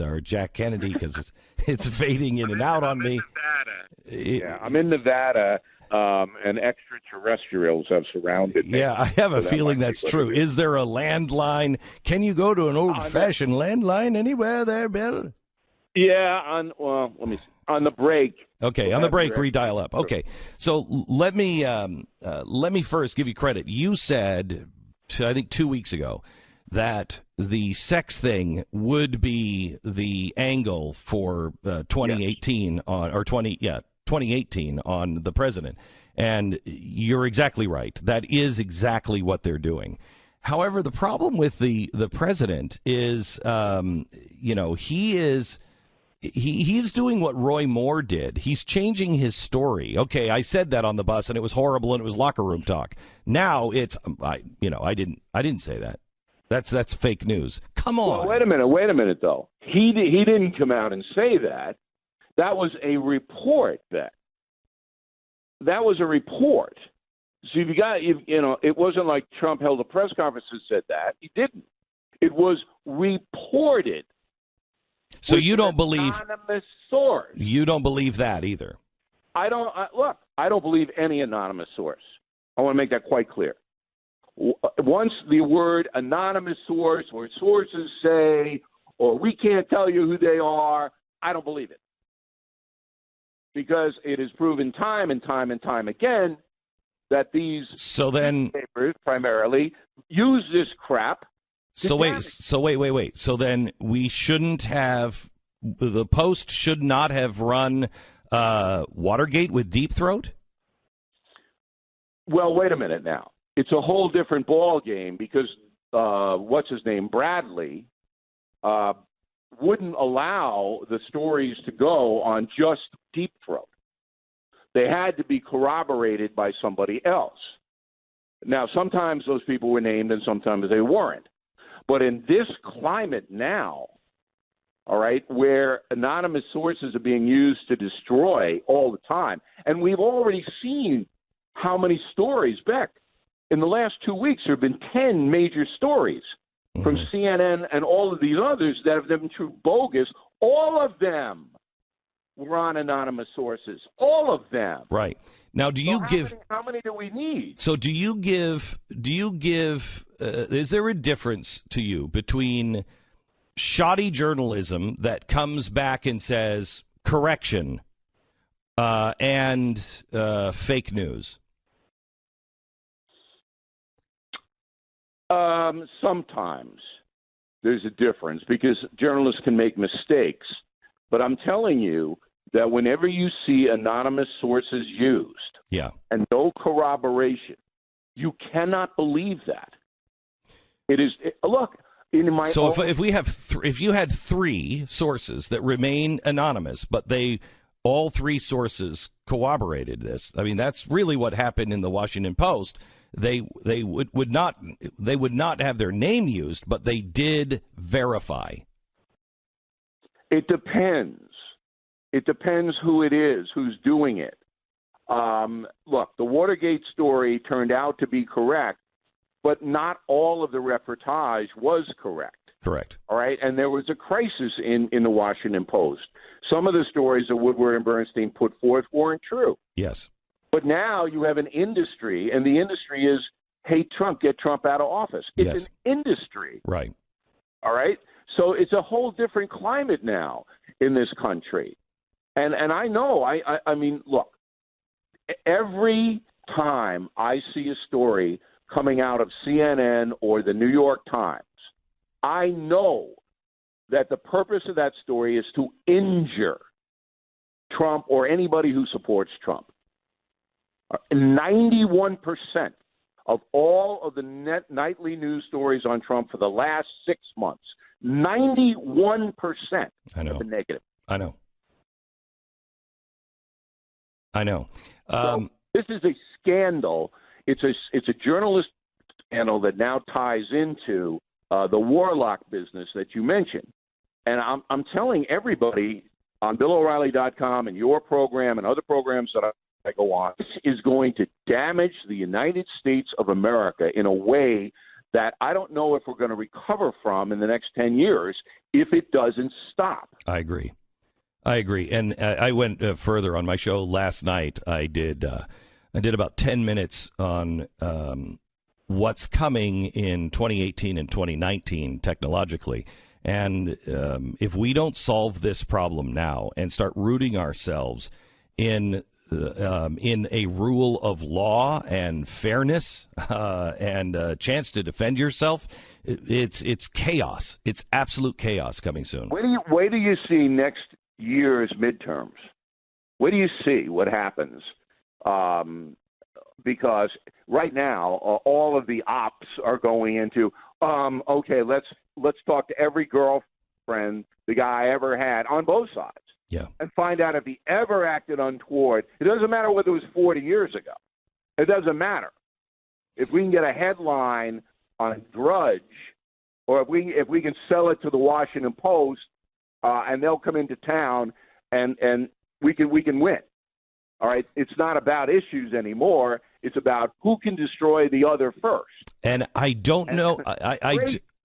or Jack Kennedy because it's fading in and out on me. Yeah, I'm in Nevada, and extraterrestrials have surrounded me. Yeah, I have a feeling that's true. Is there a landline? Can you go to an old-fashioned landline anywhere there, Bill? Yeah, let me see. On the break. Okay, on the break, redial up. Okay, so let me first give you credit. You said, I think 2 weeks ago, that the sex thing would be the angle for 2018 on 2018 on the president, and you're exactly right. That is exactly what they're doing. However, the problem with the president is, He's doing what Roy Moore did. He's changing his story. Okay, I said that on the bus, and it was horrible, and it was locker room talk. Now it's, I didn't say that. That's fake news. Come on. Well, wait a minute, though. He didn't come out and say that. That was a report. That was a report. So it wasn't like Trump held a press conference and said that. He didn't. It was reported. So you don't believe anonymous source. You don't believe that either. I don't believe any anonymous source. I want to make that quite clear. Once the word anonymous source or sources say or we can't tell you who they are, I don't believe it. Because it is proven time and time and time again that these newspapers primarily use this crap. So wait. So then we shouldn't have, the Post should not have run Watergate with Deep Throat? Well, wait a minute now. It's a whole different ball game because what's his name, Bradley, wouldn't allow the stories to go on just Deep Throat. They had to be corroborated by somebody else. Now, sometimes those people were named and sometimes they weren't. But in this climate now, all right, where anonymous sources are being used to destroy all the time, and we've already seen how many stories, Beck, in the last 2 weeks there have been 10 major stories from CNN and all of these others that have been true bogus. All of them were on anonymous sources. All of them. Right. Now, how many do we need? So do you give, is there a difference to you between shoddy journalism that comes back and says correction and fake news? Sometimes there's a difference because journalists can make mistakes. But I'm telling you that whenever you see anonymous sources used and no corroboration, you cannot believe that. Look, in my if you had three sources that remain anonymous, but all three sources corroborated this. I mean, that's really what happened in the Washington Post. They would not have their name used, but they did verify. It depends. It depends who it is, who's doing it. Look, the Watergate story turned out to be correct, but not all of the reportage was correct. Correct. All right, and there was a crisis in the Washington Post. Some of the stories that Woodward and Bernstein put forth weren't true. Yes. But now you have an industry, and the industry is hate Trump, get Trump out of office. It's an industry. Right. All right? So it's a whole different climate now in this country. And I know, I mean, look, every time I see a story coming out of CNN or the New York Times, I know that the purpose of that story is to injure Trump or anybody who supports Trump. 91% of all of the nightly news stories on Trump for the last 6 months, 91% have been negative. I know. So this is a scandal. It's a journalist scandal that now ties into the Warlock business that you mentioned. And I'm telling everybody on BillO'Reilly.com and your program and other programs that I go on, this is going to damage the United States of America in a way that I don't know if we're going to recover from in the next 10 years if it doesn't stop. I agree. And I went further on my show last night. I did about 10 minutes on what's coming in 2018 and 2019 technologically. And if we don't solve this problem now and start rooting ourselves in a rule of law and fairness and a chance to defend yourself, it's chaos. It's absolute chaos coming soon. Wait do you see next year's midterms? Where do you see what happens? Because right now, all of the ops are going into, okay, let's talk to every girlfriend the guy ever had on both sides. Yeah. And find out if he ever acted untoward. It doesn't matter whether it was 40 years ago. It doesn't matter. If we can get a headline on Drudge, or if we can sell it to the Washington Post, and they'll come into town, and we can win. All right. It's not about issues anymore. It's about who can destroy the other first. And I don't know.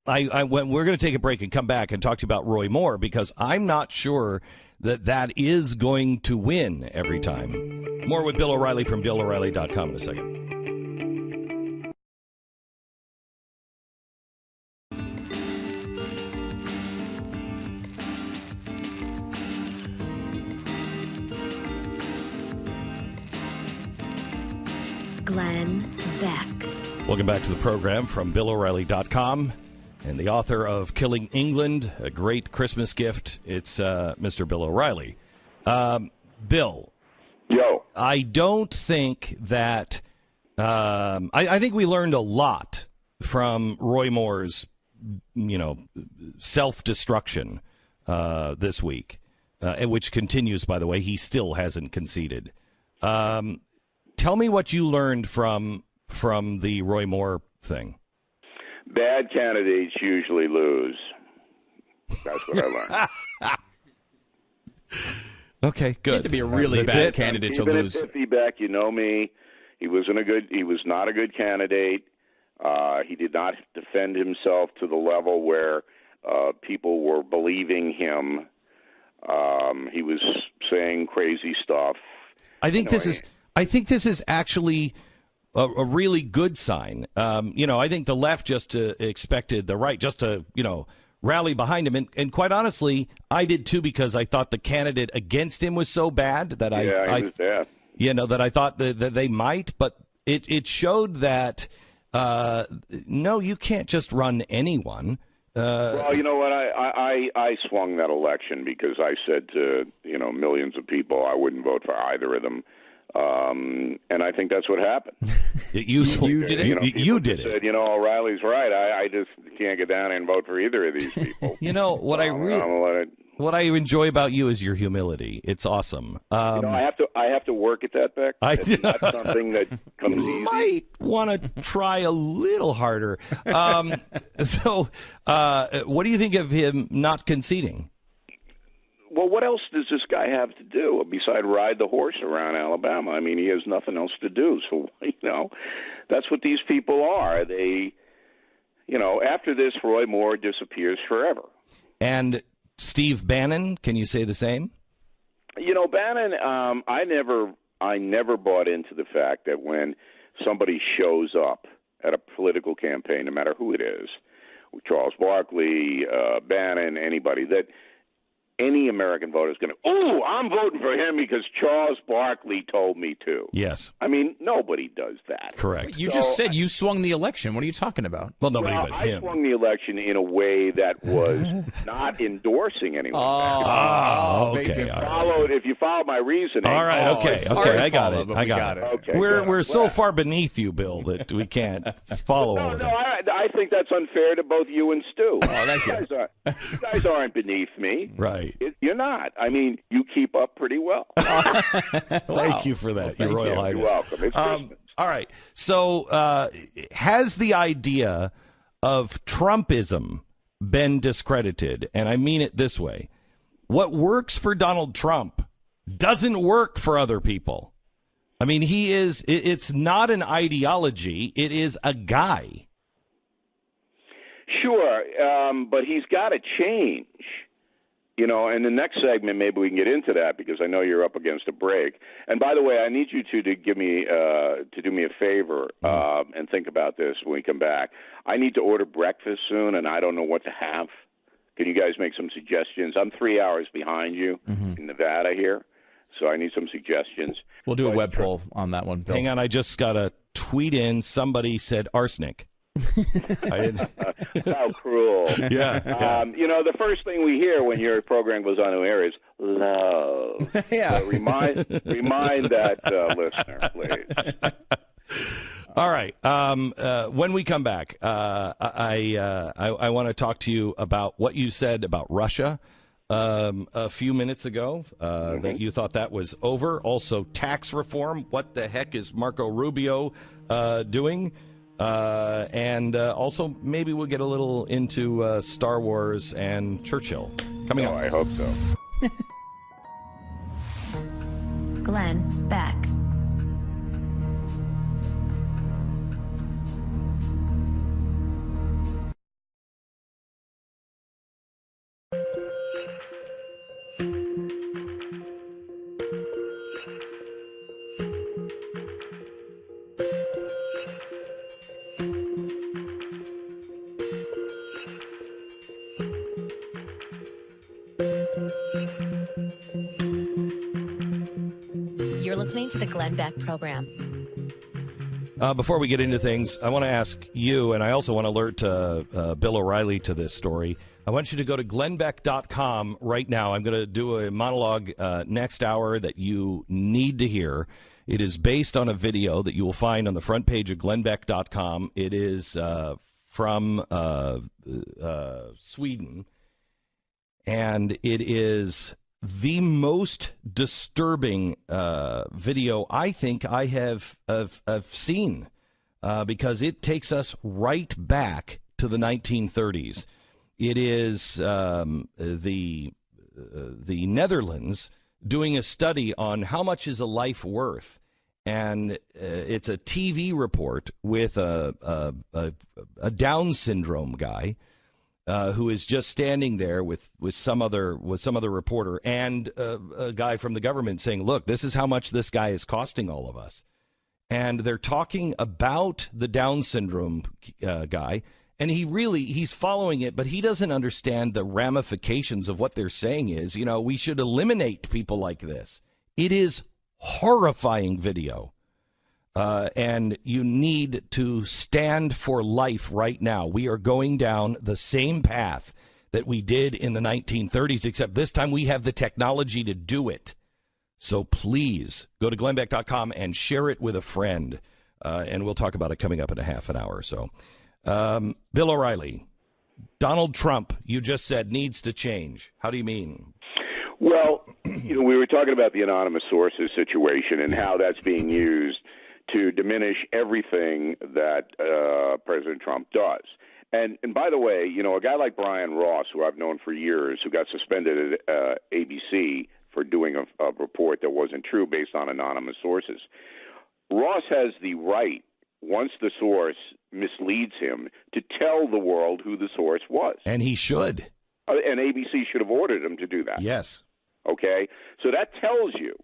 We're going to take a break and come back and talk to you about Roy Moore, because I'm not sure that is going to win every time. More with Bill O'Reilly from BillO'Reilly.com in a second. Glenn Beck. Welcome back to the program from BillO'Reilly.com and the author of Killing England, a great Christmas gift. It's Mr. Bill O'Reilly. Bill. Yo. I don't think that I think we learned a lot from Roy Moore's, self-destruction this week, which continues, by the way. He still hasn't conceded. Tell me what you learned from the Roy Moore thing. Bad candidates usually lose. That's what I learned. Okay, good. You have to be a really That's bad it? candidate to Even lose. at 50 Beck, you know me. He was not a good candidate. He did not defend himself to the level where people were believing him. He was saying crazy stuff. I think this is actually a really good sign. I think the left just expected the right just to rally behind him, and quite honestly, I did too, because I thought the candidate against him was so bad that he was bad. that I thought that they might, but it showed that no, you can't just run anyone. Well, you know what? I swung that election because I said to millions of people I wouldn't vote for either of them, and I think that's what happened. You did it. You did it. Said, O'Reilly's right. I just can't get down and vote for either of these people. What I enjoy about you is your humility. It's awesome. I have to work at that, Beck. It's not something that comes easy. Might want to try a little harder. So, what do you think of him not conceding? Well, what else does this guy have to do besides ride the horse around Alabama? I mean, he has nothing else to do. So, that's what these people are. They, after this, Roy Moore disappears forever. And Steve Bannon, can you say the same? Bannon, I never bought into the fact that when somebody shows up at a political campaign, no matter who it is, Charles Barkley, Bannon, anybody, that any American voter is going to, I'm voting for him because Charles Barkley told me to. Yes. I mean, nobody does that. Correct. You just said you swung the election. What are you talking about? Well, nobody but him. I swung the election in a way that was not endorsing anyone. Okay. If you follow my reasoning. All right. Okay. I got it. I got it. Okay. We're so far beneath you, Bill, that we can't follow. I think that's unfair to both you and Stu. Thank you. You guys aren't beneath me. Right. You're not. I mean, you keep up pretty well. Thank you for that, Your Royal Highness. You're welcome. It's Christmas. All right. So has the idea of Trumpism been discredited? And I mean it this way. What works for Donald Trump doesn't work for other people. I mean, it's not an ideology. It is a guy. Sure, but he's got to change. In the next segment, maybe we can get into that because I know you're up against a break. And by the way, I need you to give me to do me a favor and think about this when we come back. I need to order breakfast soon, and I don't know what to have. Can you guys make some suggestions? I'm 3 hours behind you in Nevada here, so I need some suggestions. We'll do a web poll on that one, Bill. Hang on, I just got a tweet in. Somebody said arsenic. How cruel. Yeah. The first thing we hear when your program goes on the air is love. Yeah. So remind that listener, please. All right. When we come back, I want to talk to you about what you said about Russia a few minutes ago, that you thought that was over. Also, tax reform. What the heck is Marco Rubio doing? And also, maybe we'll get a little into Star Wars and Churchill. Coming up. I hope so. Glenn Beck. You're listening to the Glenn Beck program. Before we get into things, I want to ask you, and I also want to alert Bill O'Reilly to this story. I want you to go to glennbeck.com right now. I'm going to do a monologue next hour that you need to hear. It is based on a video that you will find on the front page of glennbeck.com. It is from Sweden, and it is the most disturbing video I think I have seen because it takes us right back to the 1930s. It is the Netherlands doing a study on how much is a life worth, and it's a TV report with a Down syndrome guy who is just standing there with some other reporter and a guy from the government saying, "Look, this is how much this guy is costing all of us," and they're talking about the Down syndrome guy. And he's following it, but he doesn't understand the ramifications of what they're saying is, we should eliminate people like this. It is horrifying video. And you need to stand for life right now. We are going down the same path that we did in the 1930s, except this time we have the technology to do it. So please go to glennbeck.com and share it with a friend. And we'll talk about it coming up in a half an hour or so. Bill O'Reilly, Donald Trump, you just said, needs to change. How do you mean? Well, we were talking about the anonymous sources situation and how that's being used to diminish everything that President Trump does. And by the way, a guy like Brian Ross, who I've known for years, who got suspended at ABC for doing a report that wasn't true based on anonymous sources, Ross has the right, once the source misleads him, to tell the world who the source was. And he should. And ABC should have ordered him to do that. Yes. Okay? So that tells you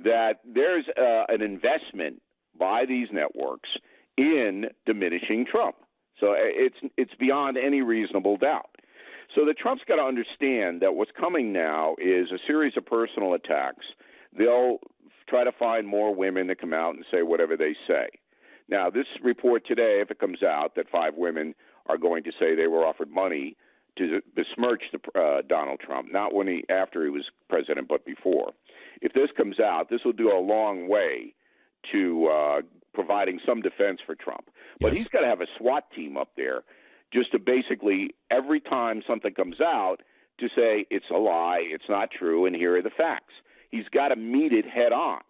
that there's an investment by these networks in diminishing Trump. So it's beyond any reasonable doubt. So the Trump's got to understand that what's coming now is a series of personal attacks. They'll try to find more women that come out and say whatever they say. Now, this report today, if it comes out that 5 women are going to say they were offered money to besmirch Donald Trump, not after he was president, but before. If this comes out, this will do a long way to providing some defense for Trump. But Yes. he's got to have a SWAT team up there just to basically, every time something comes out, to say it's a lie, it's not true, and here are the facts. He's got to meet it head on.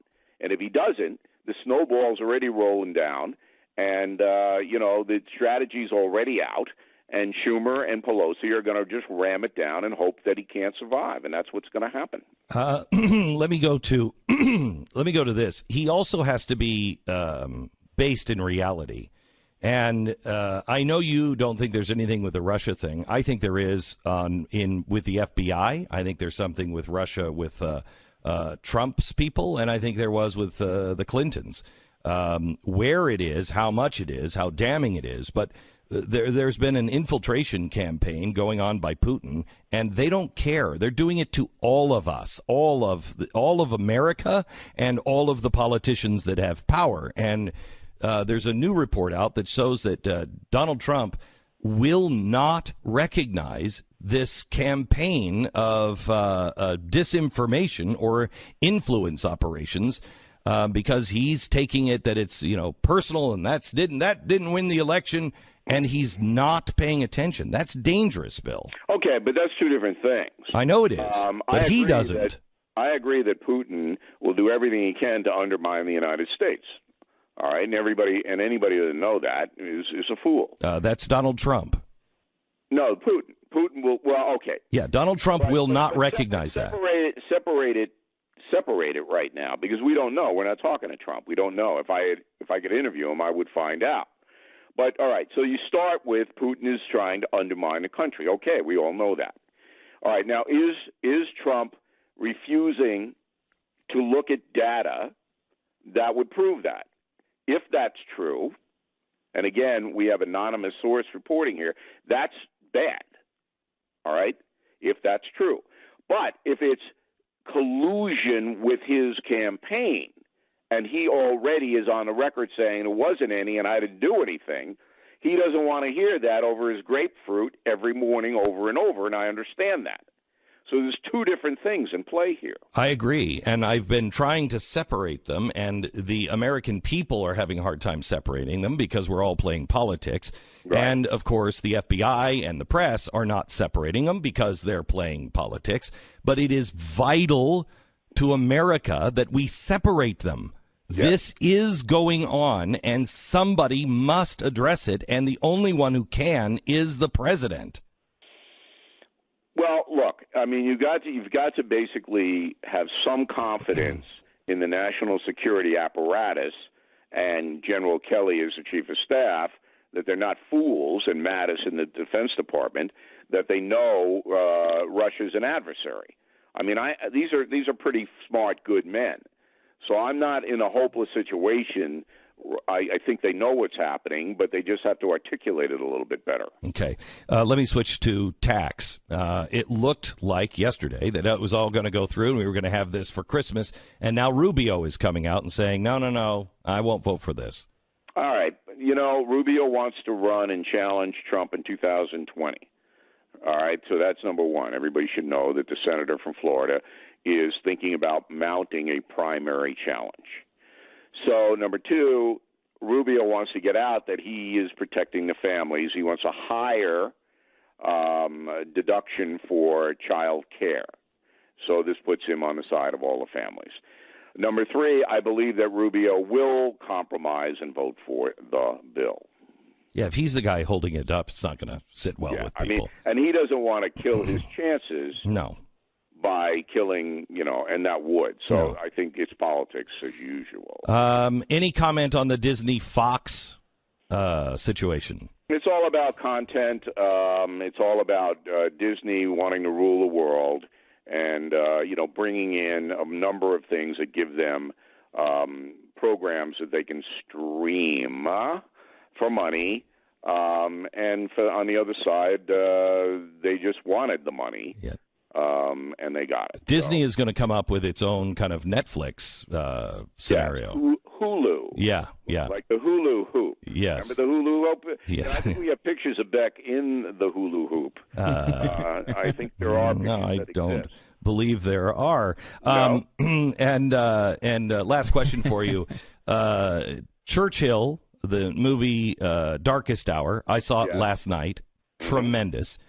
And if he doesn't, the snowball's already rolling down, and, the strategy's already out, and Schumer and Pelosi are going to just ram it down and hope that he can't survive, and that's what's going to happen. Let me go to this. He also has to be based in reality. And I know you don't think there's anything with the Russia thing. I think there is with the FBI. I think there's something with Russia with Trump's people, and I think there was with the Clintons. Where it is, how much it is, how damning it is, but there's been an infiltration campaign going on by Putin, and they don't care. They're doing it to all of us, all of America, and all of the politicians that have power. And there's a new report out that shows that Donald Trump will not recognize this campaign of disinformation or influence operations because he's taking it that it's personal and that didn't win the election, and he's not paying attention. That's dangerous, Bill. Okay, but that's two different things. I know it is, but he doesn't. I agree that Putin will do everything he can to undermine the United States. All right, and anybody that know that is a fool. That's Donald Trump. No, Putin. Putin will. Well, okay. Yeah, Donald Trump will not recognize that. Separate it right now, because we don't know. We're not talking to Trump. We don't know. If I could interview him, I would find out. But all right, so you start with Putin is trying to undermine the country. Okay, we all know that. All right, now is Trump refusing to look at data that would prove that? If that's true, and again, we have anonymous source reporting here, that's bad, all right, if that's true. But if it's collusion with his campaign and he already is on the record saying there wasn't any and I didn't do anything. He doesn't want to hear that over his grapefruit every morning over and over, and I understand that. So there's two different things in play here. I agree, and I've been trying to separate them, and the American people are having a hard time separating them because we're all playing politics. Right. And, of course, the FBI and the press are not separating them because they're playing politics. But it is vital to America that we separate them. Yes. This is going on, and somebody must address it, and the only one who can is the president. Well, look, I mean, you've got to basically have some confidence in the national security apparatus and General Kelly as the chief of staff that they're not fools, and Mattis in the Defense Department, that they know Russia's an adversary. I mean, these are pretty smart, good men. So I'm not in a hopeless situation. I think they know what's happening, but they just have to articulate it a little bit better. Okay. Let me switch to tax. It looked like yesterday that it was all going to go through and we were going to have this for Christmas. And now Rubio is coming out and saying, no, I won't vote for this. All right. You know, Rubio wants to run and challenge Trump in 2020. All right. So that's number one. Everybody should know that the senator from Florida is thinking about mounting a primary challenge. So, number two, Rubio wants to get out that he is protecting the families. He wants a higher deduction for child care. So this puts him on the side of all the families. Number three, I believe that Rubio will compromise and vote for the bill. Yeah, if he's the guy holding it up, it's not going to sit well with people. I mean, and he doesn't want to kill his chances. No. By killing, and that would. So no. I think it's politics as usual. Any comment on the Disney-Fox situation? It's all about content. It's all about Disney wanting to rule the world and, bringing in a number of things that give them programs that they can stream for money. And on the other side, they just wanted the money. Yeah. And they got it. Disney is going to come up with its own kind of Netflix scenario. Yeah, Hulu. Yeah. Like the Hulu hoop. Yes. Remember the Hulu hoop? Yes. I think we have pictures of Beck in the Hulu hoop. I think there are pictures No, I that don't exist. believe there are. No. And last question for you. Churchill, the movie Darkest Hour, I saw it last night. Tremendous.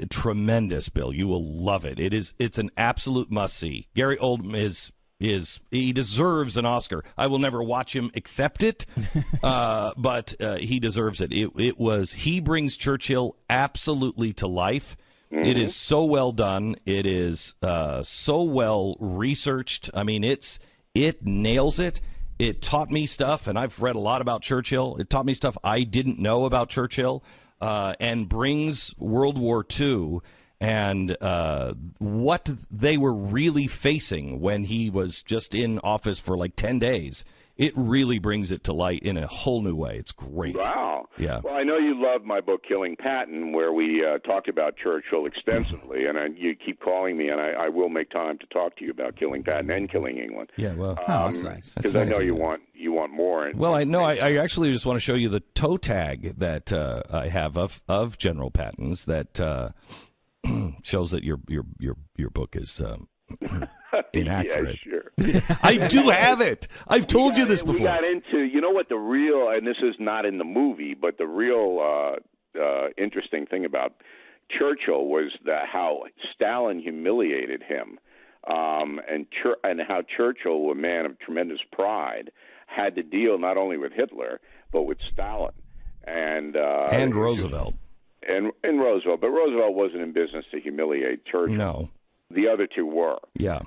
Tremendous, Bill. You will love it. It's an absolute must-see. Gary Oldman he deserves an Oscar. I will never watch him accept it, but he deserves it. He brings Churchill absolutely to life. Mm-hmm. It is so well done. It is so well researched. I mean, it nails it. It taught me stuff, and I've read a lot about Churchill. It taught me stuff I didn't know about Churchill. And brings World War II and what they were really facing when he was just in office for like 10 days. It really brings it to light in a whole new way. It's great. Wow. Yeah. Well, I know you love my book, Killing Patton, where we talked about Churchill extensively, and you keep calling me, and I will make time to talk to you about Killing Patton and Killing England. Yeah, well. That's nice. Because I know you want more. Well, I know. I actually just want to show you the toe tag that I have of General Patton's that shows that your book is inaccurate. Yeah, sure. I do have it. I've told you this before. We got into, what the real, and this is not in the movie, but the real interesting thing about Churchill was how Stalin humiliated him, and how Churchill, a man of tremendous pride, had to deal not only with Hitler but with Stalin and Roosevelt. And Roosevelt, but Roosevelt wasn't in business to humiliate Churchill. No. The other two were. Yeah.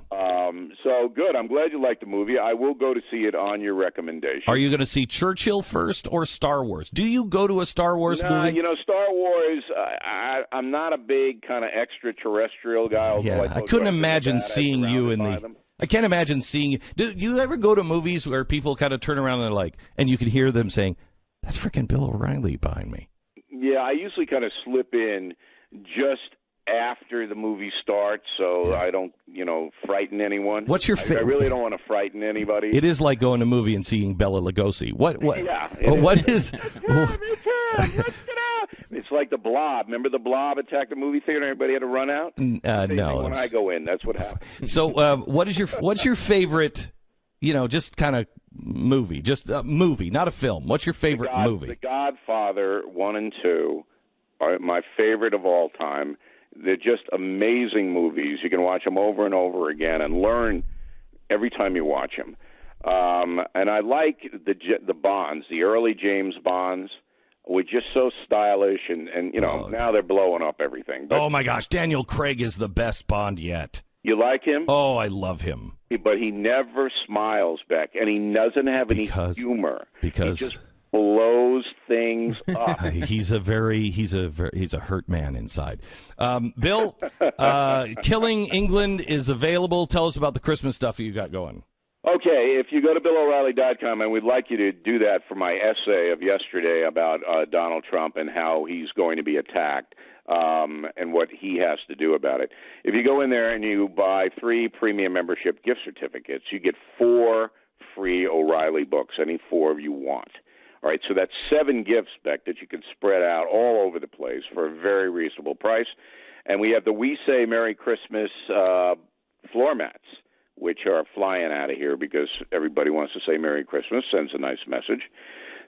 So good. I'm glad you liked the movie. I will go to see it on your recommendation. Are you going to see Churchill first or Star Wars? Do you go to a Star Wars movie? Star Wars, I'm not a big kind of extraterrestrial guy. Yeah, I couldn't imagine seeing you in the... I can't imagine seeing you. Do you ever go to movies where people kind of turn around and they're like, and you can hear them saying, "That's freaking Bill O'Reilly behind me"? Yeah, I usually kind of slip in just after the movie starts, so I don't, frighten anyone. What's your favorite? I really don't want to frighten anybody. It is like going to a movie and seeing Bela Lugosi. What? Yeah. What is? Let's get out. It's like the Blob. Remember the Blob attacked the movie theater? Everybody had to run out. No. When I go in, that's what happens. So, what's your favorite? Just kind of movie, just a movie, not a film. What's your favorite movie? The Godfather 1 and 2 are my favorite of all time. They're just amazing movies. You can watch them over and over again and learn every time you watch them. And I like the Bonds, the early James Bonds, were just so stylish, and now they're blowing up everything. But, oh my gosh, Daniel Craig is the best Bond yet. You like him? Oh, I love him. But he never smiles, Beck, and he doesn't have any humor. Because he just blows things up. He's a hurt man inside. Bill, Killing England is available. Tell us about the Christmas stuff you got going. Okay, if you go to BillO'Reilly.com, and we'd like you to do that for my essay of yesterday about Donald Trump and how he's going to be attacked and what he has to do about it. If you go in there and you buy 3 premium membership gift certificates, you get 4 free O'Reilly books, any 4 you want. All right, so that's 7 gifts, Beck, that you can spread out all over the place for a very reasonable price. And we have the We Say Merry Christmas floor mats, which are flying out of here because everybody wants to say Merry Christmas, sends a nice message.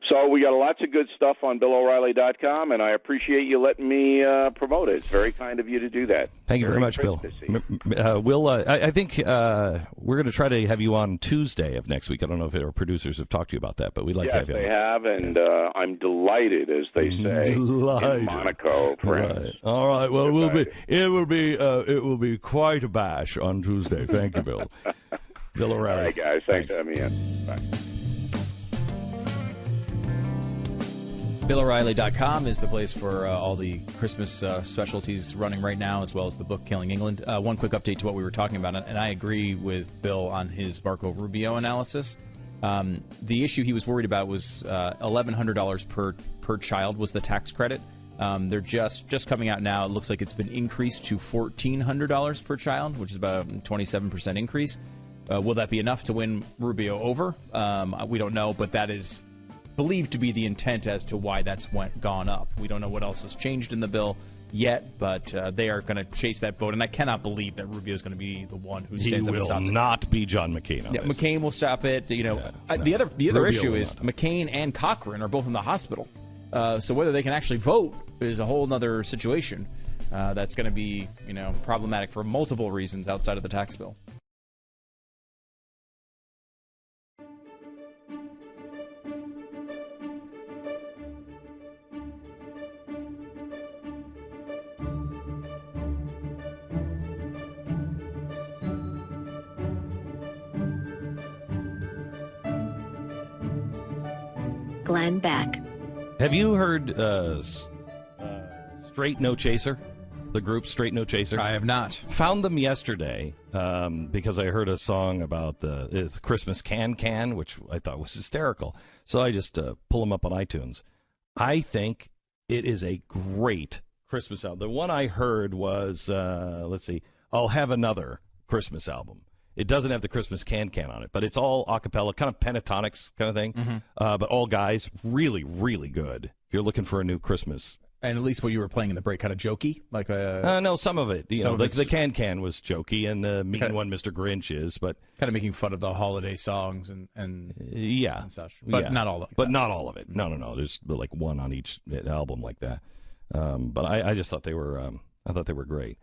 So we got lots of good stuff on BillO'Reilly.com, and I appreciate you letting me promote it. It's very kind of you to do that. Thank you very much, Bill. I think we're going to try to have you on Tuesday of next week. I don't know if our producers have talked to you about that, but we'd like to have you on. Yes, they have, and I'm delighted, as they say, in Monaco, France. Right. All right. Well, it will be quite a bash on Tuesday. Thank you, Bill. Bill O'Reilly. All right, guys. Thanks for having me in. Bye. BillO'Reilly.com is the place for all the Christmas specialties running right now, as well as the book Killing England. One quick update to what we were talking about, and I agree with Bill on his Marco Rubio analysis. The issue he was worried about was $1,100 per child was the tax credit. They're just coming out now. It looks like it's been increased to $1,400 per child, which is about a 27% increase. Will that be enough to win Rubio over? We don't know, but that is believed to be the intent as to why that's gone up. We don't know what else has changed in the bill yet, but they are going to chase that vote, and I cannot believe that Rubio is going to be the one who stands up and stops it. He will not be John McCain on this. McCain will stop it. The other issue is McCain and Cochran are both in the hospital, so whether they can actually vote is a whole other situation. That's going to be problematic for multiple reasons outside of the tax bill. Glenn Beck. Have you heard Straight No Chaser? The group Straight No Chaser? I have not. Found them yesterday because I heard a song about the Christmas Can, which I thought was hysterical. So I just pull them up on iTunes. I think it is a great Christmas album. The one I heard was, let's see, I'll Have Another Christmas album. It doesn't have the Christmas Can on it, but it's all a cappella, kind of pentatonics kind of thing. Mm-hmm. But all guys, really, really good. If you're looking for a new Christmas. And at least what you were playing in the break, kind of jokey? Like no, some of it. The Can was jokey, and the mean one, Mr. Grinch, is. But kind of making fun of the holiday songs and such. But not all of it. But not all of it. No. There's like one on each album like that. But I just thought they were great.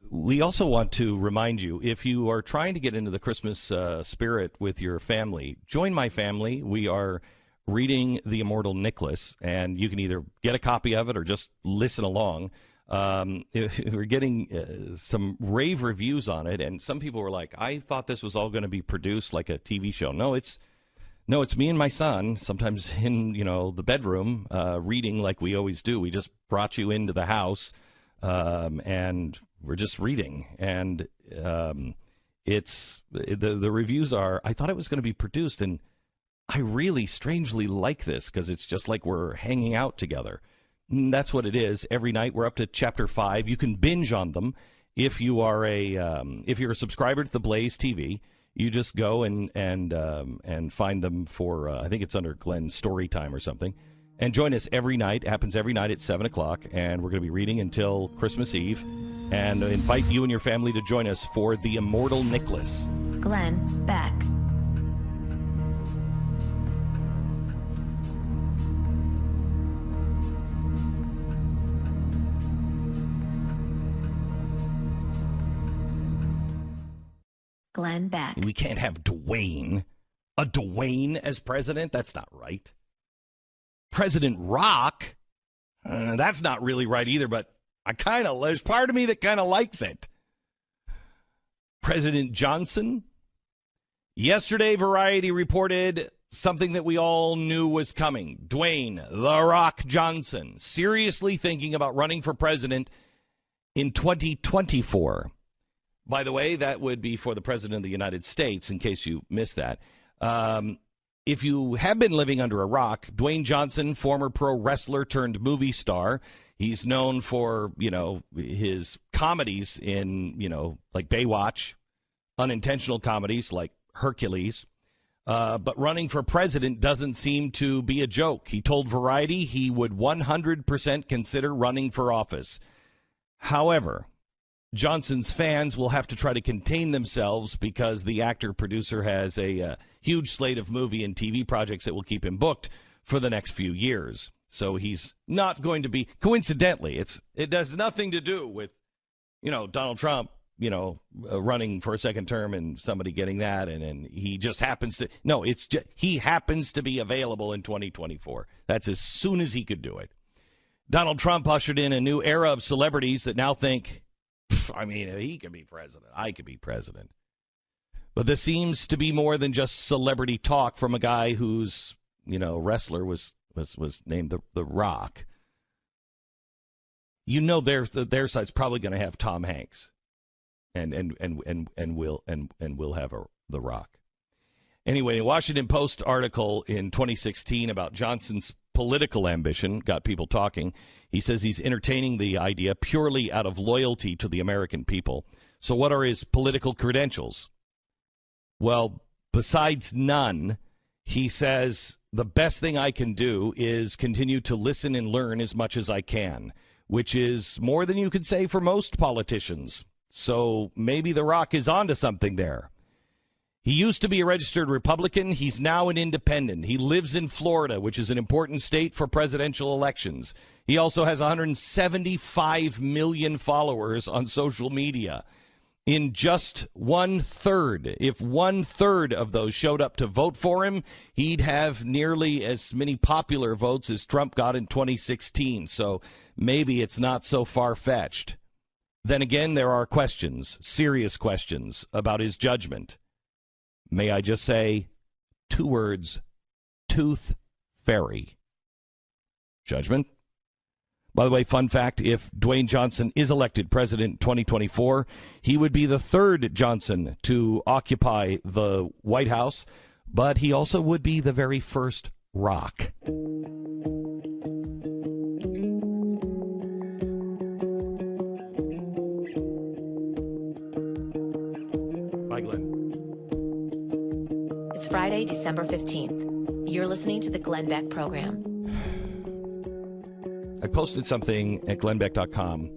We also want to remind you, if you are trying to get into the Christmas spirit with your family, join my family. We are reading The Immortal Nicholas, and you can either get a copy of it or just listen along. We're getting some rave reviews on it, and some people were like, I thought this was all going to be produced like a TV show. No, it's me and my son, sometimes in the bedroom, reading like we always do. We just brought you into the house, and we're just reading, and it's the reviews are. I thought it was going to be produced, and I really strangely like this because it's just like we're hanging out together. That's what it is. Every night we're up to chapter 5. You can binge on them if you are if you're a subscriber to TheBlaze TV. You just go and find them for I think it's under Glenn's Story Time or something, and join us every night. It happens every night at 7:00, and we're going to be reading until Christmas Eve, and invite you and your family to join us for The Immortal Nicholas. Glenn Beck. Glenn Beck. We can't have a Dwayne as president. That's not right. President Rock, that's not really right either, but there's part of me that kind of likes it. President Johnson. Yesterday, Variety reported something that we all knew was coming. Dwayne "The Rock" Johnson seriously thinking about running for president in 2024. By the way, that would be for the President of the United States, in case you missed that. If you have been living under a rock, Dwayne Johnson, former pro wrestler turned movie star. He's known for, his comedies in, like Baywatch, unintentional comedies like Hercules. But running for president doesn't seem to be a joke. He told Variety he would 100% consider running for office. However, Johnson's fans will have to try to contain themselves because the actor-producer has a huge slate of movie and TV projects that will keep him booked for the next few years. So he's not going to be, coincidentally, it has nothing to do with, Donald Trump, running for a second term and somebody getting that, and he just happens to, no, it's just, he happens to be available in 2024. That's as soon as he could do it. Donald Trump ushered in a new era of celebrities that now think, he could be president. I could be president. But this seems to be more than just celebrity talk from a guy whose, wrestler was named the Rock. Their side's probably going to have Tom Hanks, and we'll have the Rock. Anyway, a Washington Post article in 2016 about Johnson's political ambition got people talking. He says he's entertaining the idea purely out of loyalty to the American people. So what are his political credentials? Well, besides none, he says the best thing I can do is continue to listen and learn as much as I can, which is more than you could say for most politicians. So maybe The Rock is onto something there. He used to be a registered Republican. He's now an independent. He lives in Florida, which is an important state for presidential elections. He also has 175 million followers on social media. In just 1/3, if 1/3 of those showed up to vote for him, he'd have nearly as many popular votes as Trump got in 2016. So maybe it's not so far-fetched. Then again, there are questions, serious questions, about his judgment. May I just say 2 words, tooth fairy. Judgment? By the way, fun fact, if Dwayne Johnson is elected president in 2024, he would be the 3rd Johnson to occupy the White House, but he also would be the very first Rock. Bye, Glenn. It's Friday, December 15th. You're listening to the Glenn Beck Program. I posted something at glennbeck.com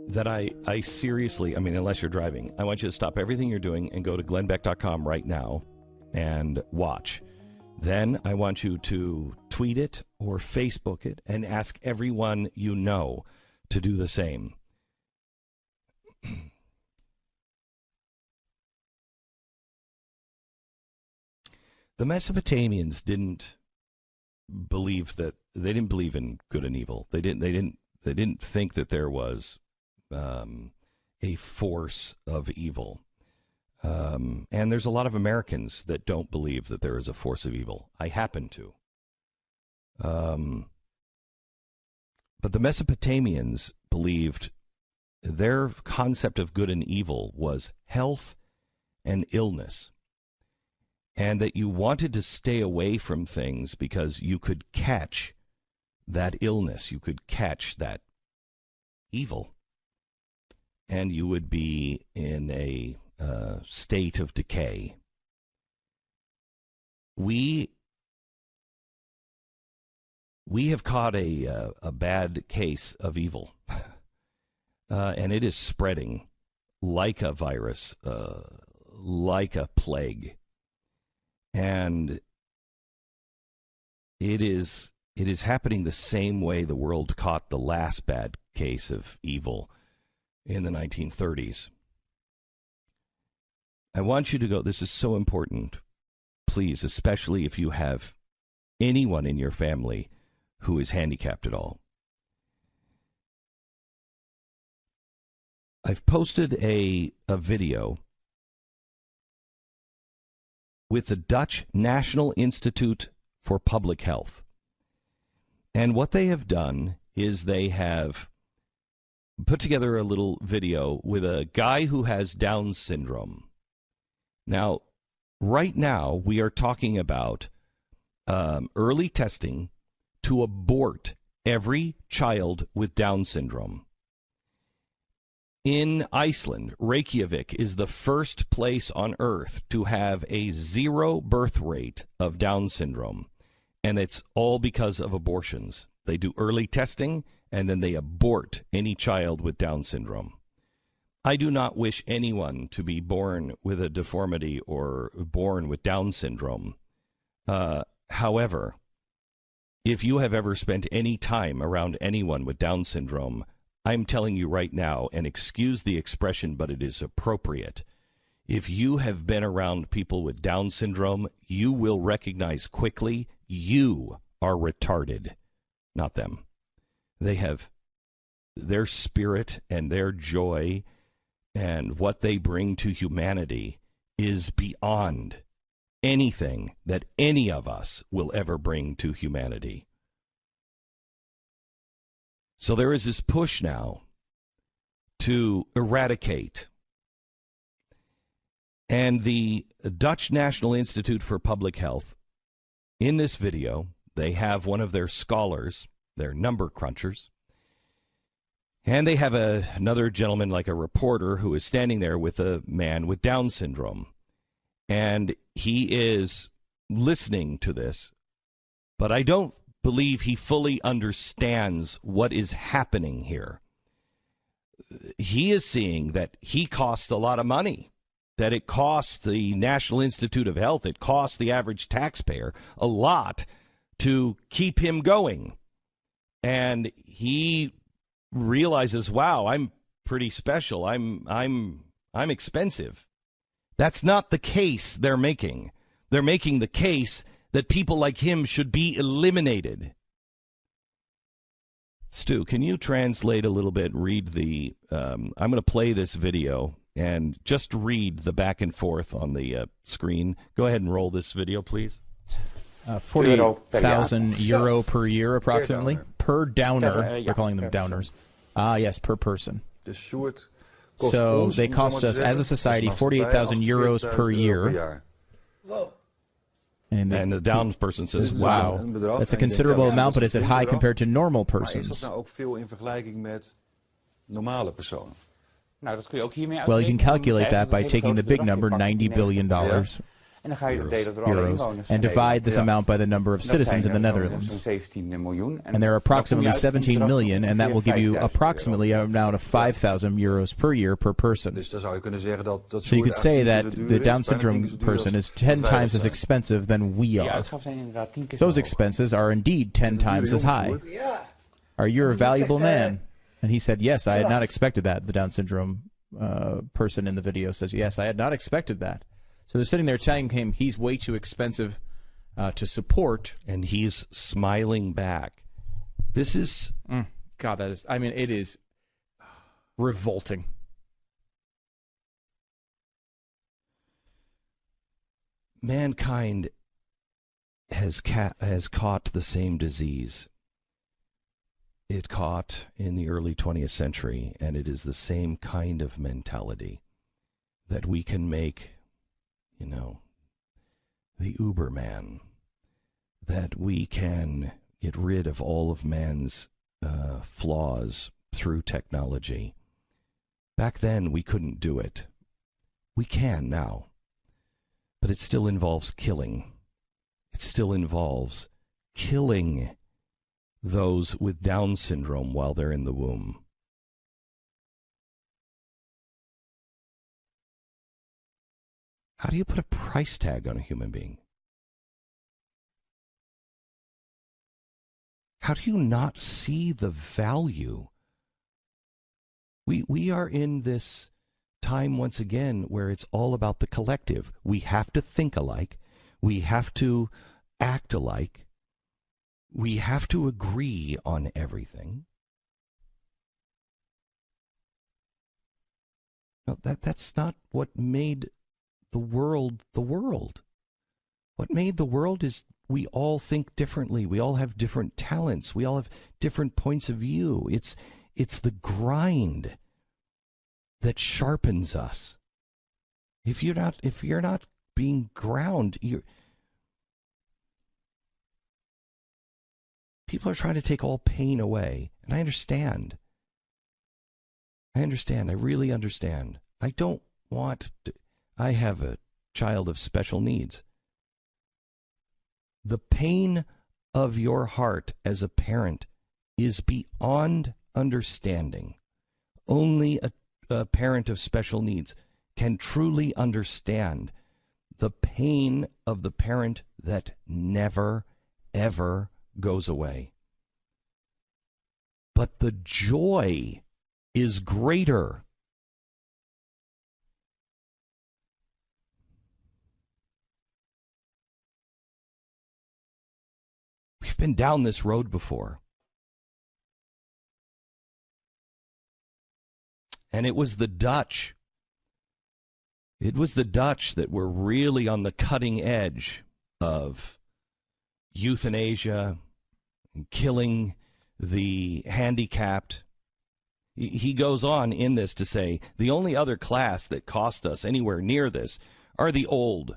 that I seriously, unless you're driving, I want you to stop everything you're doing and go to glennbeck.com right now and watch. Then I want you to tweet it or Facebook it and ask everyone you know to do the same. The Mesopotamians didn't believe in good and evil. They didn't think that there was a force of evil. And there's a lot of Americans that don't believe that there is a force of evil. I happen to. But the Mesopotamians believed their concept of good and evil was health and illness. And that you wanted to stay away from things because you could catch that illness, you could catch that evil, and you would be in a state of decay. We have caught a bad case of evil, and it is spreading like a virus, like a plague, and it is happening the same way the world caught the last bad case of evil in the 1930s. I want you to go, this is so important, please, especially if you have anyone in your family who is handicapped at all. I've posted a video with the Dutch National Institute for Public Health. And what they have done is they have put together a little video with a guy who has Down syndrome. Now, right now, we are talking about early testing to abort every child with Down syndrome. In Iceland, Reykjavik is the first place on earth to have a 0 birth rate of Down syndrome. And it's all because of abortions. They do early testing, and then they abort any child with Down syndrome. I do not wish anyone to be born with a deformity or born with Down syndrome. However, if you have ever spent any time around anyone with Down syndrome, I'm telling you right now, and excuse the expression, but it is appropriate. If you have been around people with Down syndrome, you will recognize quickly you are retarded, not them. They have their spirit and their joy and what they bring to humanity is beyond anything that any of us will ever bring to humanity. So there is this push now to eradicate. And the Dutch National Institute for Public Health, in this video, they have one of their scholars, their number crunchers, and they have another gentleman, like a reporter, who is standing there with a man with Down syndrome. And he is listening to this, but I don't believe he fully understands what is happening here. He is seeing that he costs a lot of money, that it costs the National Institute of Health, it costs the average taxpayer a lot to keep him going. And he realizes, wow, I'm pretty special. I'm expensive. That's not the case they're making. They're making the case that people like him should be eliminated. Stu, can you translate a little bit, read the, I'm going to play this video, and just read the back and forth on the screen. Go ahead and roll this video, please. 40,000 euro per year, approximately, per downer. They're calling them downers. Yes, per person. So they cost us, as a society, 48,000 euros per year. And the Down person says, wow, that's a considerable amount, but is it high compared to normal persons? Well, you can calculate that by taking the big number, $90 billion. Euros, and divide this amount by the number of citizens in the Netherlands. And there are approximately 17 million, and that will give you approximately an amount of 5,000 euros per year per person. So you could say that the Down syndrome person is 10 times as expensive than we are. Those expenses are indeed 10 times as high. Are you a valuable man? And he said, yes, I had not expected that. The Down syndrome person in the video says, yes, I had not expected that. So they're sitting there telling him he's way too expensive to support. And he's smiling back. This is... God, that is... I mean, it is revolting. Mankind has caught the same disease it caught in the early 20th century, and it is the same kind of mentality that we can make... the Uberman, that we can get rid of all of man's flaws through technology. Back then, we couldn't do it. We can now. But it still involves killing. It still involves killing those with Down syndrome while they're in the womb. How do you put a price tag on a human being? How do you not see the value? We are in this time once again where it's all about the collective. We have to think alike. We have to act alike. We have to agree on everything. No, that's not what made the world the world. What made the world is we all think differently. We all have different talents. We all have different points of view. It's the grind that sharpens us. If you're not being ground, people are trying to take all pain away, and I understand. I really understand. I don't want to, I have a child of special needs. The pain of your heart as a parent is beyond understanding. Only a parent of special needs can truly understand the pain of the parent that never, ever goes away. But the joy is greater. We've been down this road before. And it was the Dutch. It was the Dutch that were really on the cutting edge of euthanasia, killing the handicapped. He goes on in this to say, the only other class that cost us anywhere near this are the old.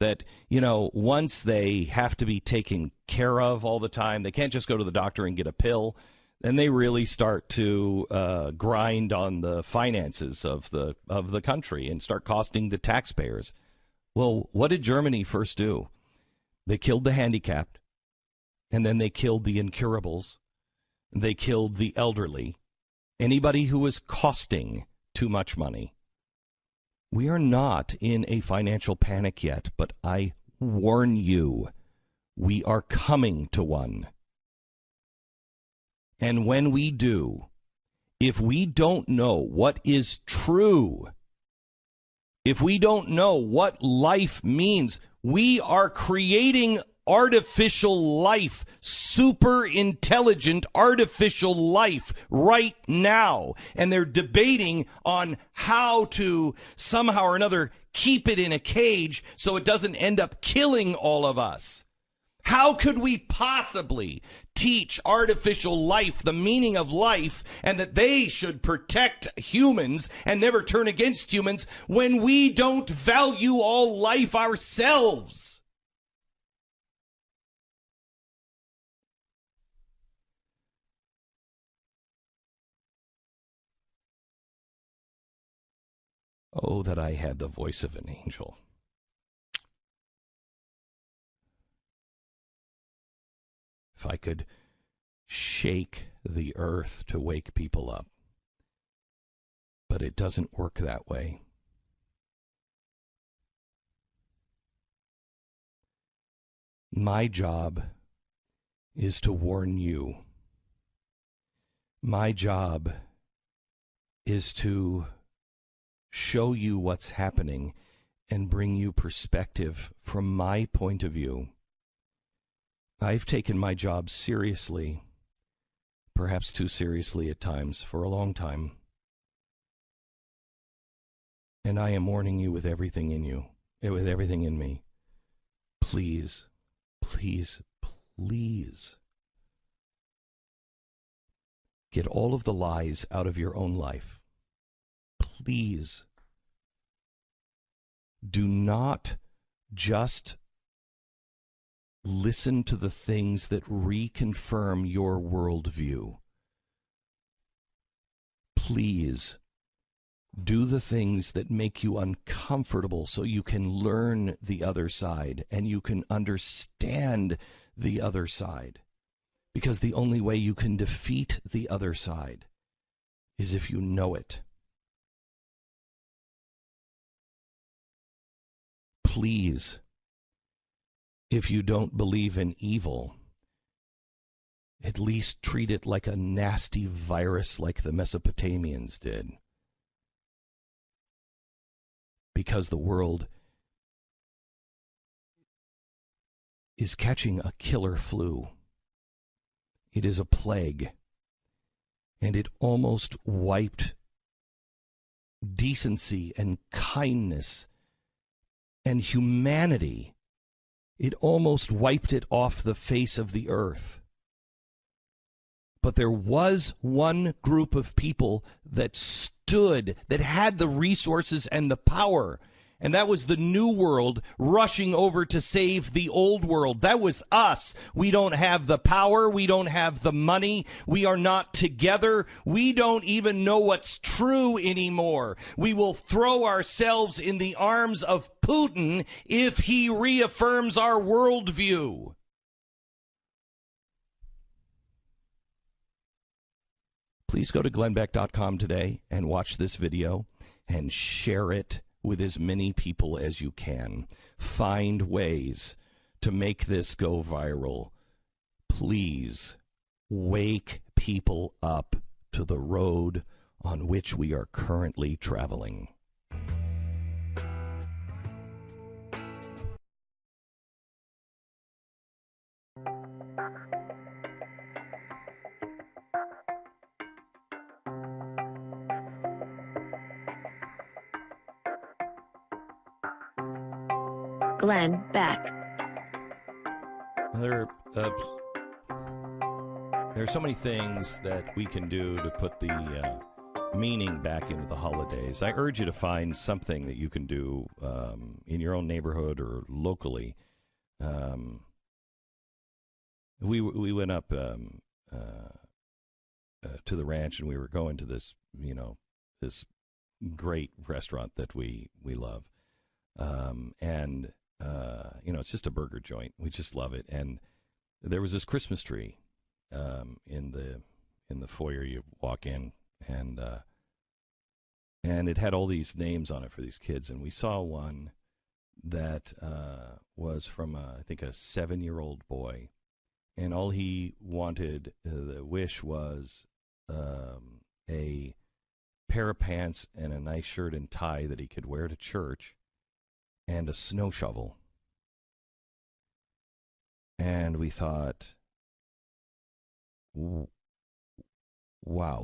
That, once they have to be taken care of all the time, they can't just go to the doctor and get a pill. Then they really start to grind on the finances of the country and start costing the taxpayers. Well, what did Germany first do? They killed the handicapped, and then they killed the incurables. They killed the elderly. Anybody who was costing too much money. We are not in a financial panic yet, but I warn you, we are coming to one. And when we do, if we don't know what is true, if we don't know what life means, we are creating artificial life, super intelligent artificial life right now. And they're debating on how to somehow or another keep it in a cage so it doesn't end up killing all of us. How could we possibly teach artificial life the meaning of life and that they should protect humans and never turn against humans when we don't value all life ourselves? Oh, that I had the voice of an angel. If I could shake the earth to wake people up. But it doesn't work that way. My job is to warn you. My job is to show you what's happening and bring you perspective from my point of view. I've taken my job seriously, perhaps too seriously at times, for a long time. And I am warning you with everything in you, with everything in me. Please, please, please get all of the lies out of your own life. Please do not just listen to the things that reconfirm your worldview. Please do the things that make you uncomfortable so you can learn the other side and you can understand the other side. Because the only way you can defeat the other side is if you know it. Please, if you don't believe in evil, at least treat it like a nasty virus like the Mesopotamians did. Because the world is catching a killer flu. It is a plague, and it almost wiped decency and kindness and humanity. It almost wiped it off the face of the earth. But there was one group of people that stood, that had the resources and the power, and that was the new world rushing over to save the old world. That was us. We don't have the power. We don't have the money. We are not together. We don't even know what's true anymore. We will throw ourselves in the arms of Putin if he reaffirms our worldview. Please go to glennbeck.com today and watch this video and share it with as many people as you can. Find ways to make this go viral. Please wake people up to the road on which we are currently traveling. Glenn Beck. There are so many things that we can do to put the meaning back into the holidays. I urge you to find something that you can do in your own neighborhood or locally. We went up to the ranch, and we were going to this, this great restaurant that we love, and it's just a burger joint. We just love it. And there was this Christmas tree in the foyer. You walk in, and it had all these names on it for these kids. And we saw one that was from I think a 7-year-old boy, and all he wanted, the wish was a pair of pants and a nice shirt and tie that he could wear to church, and a snow shovel. And we thought, wow,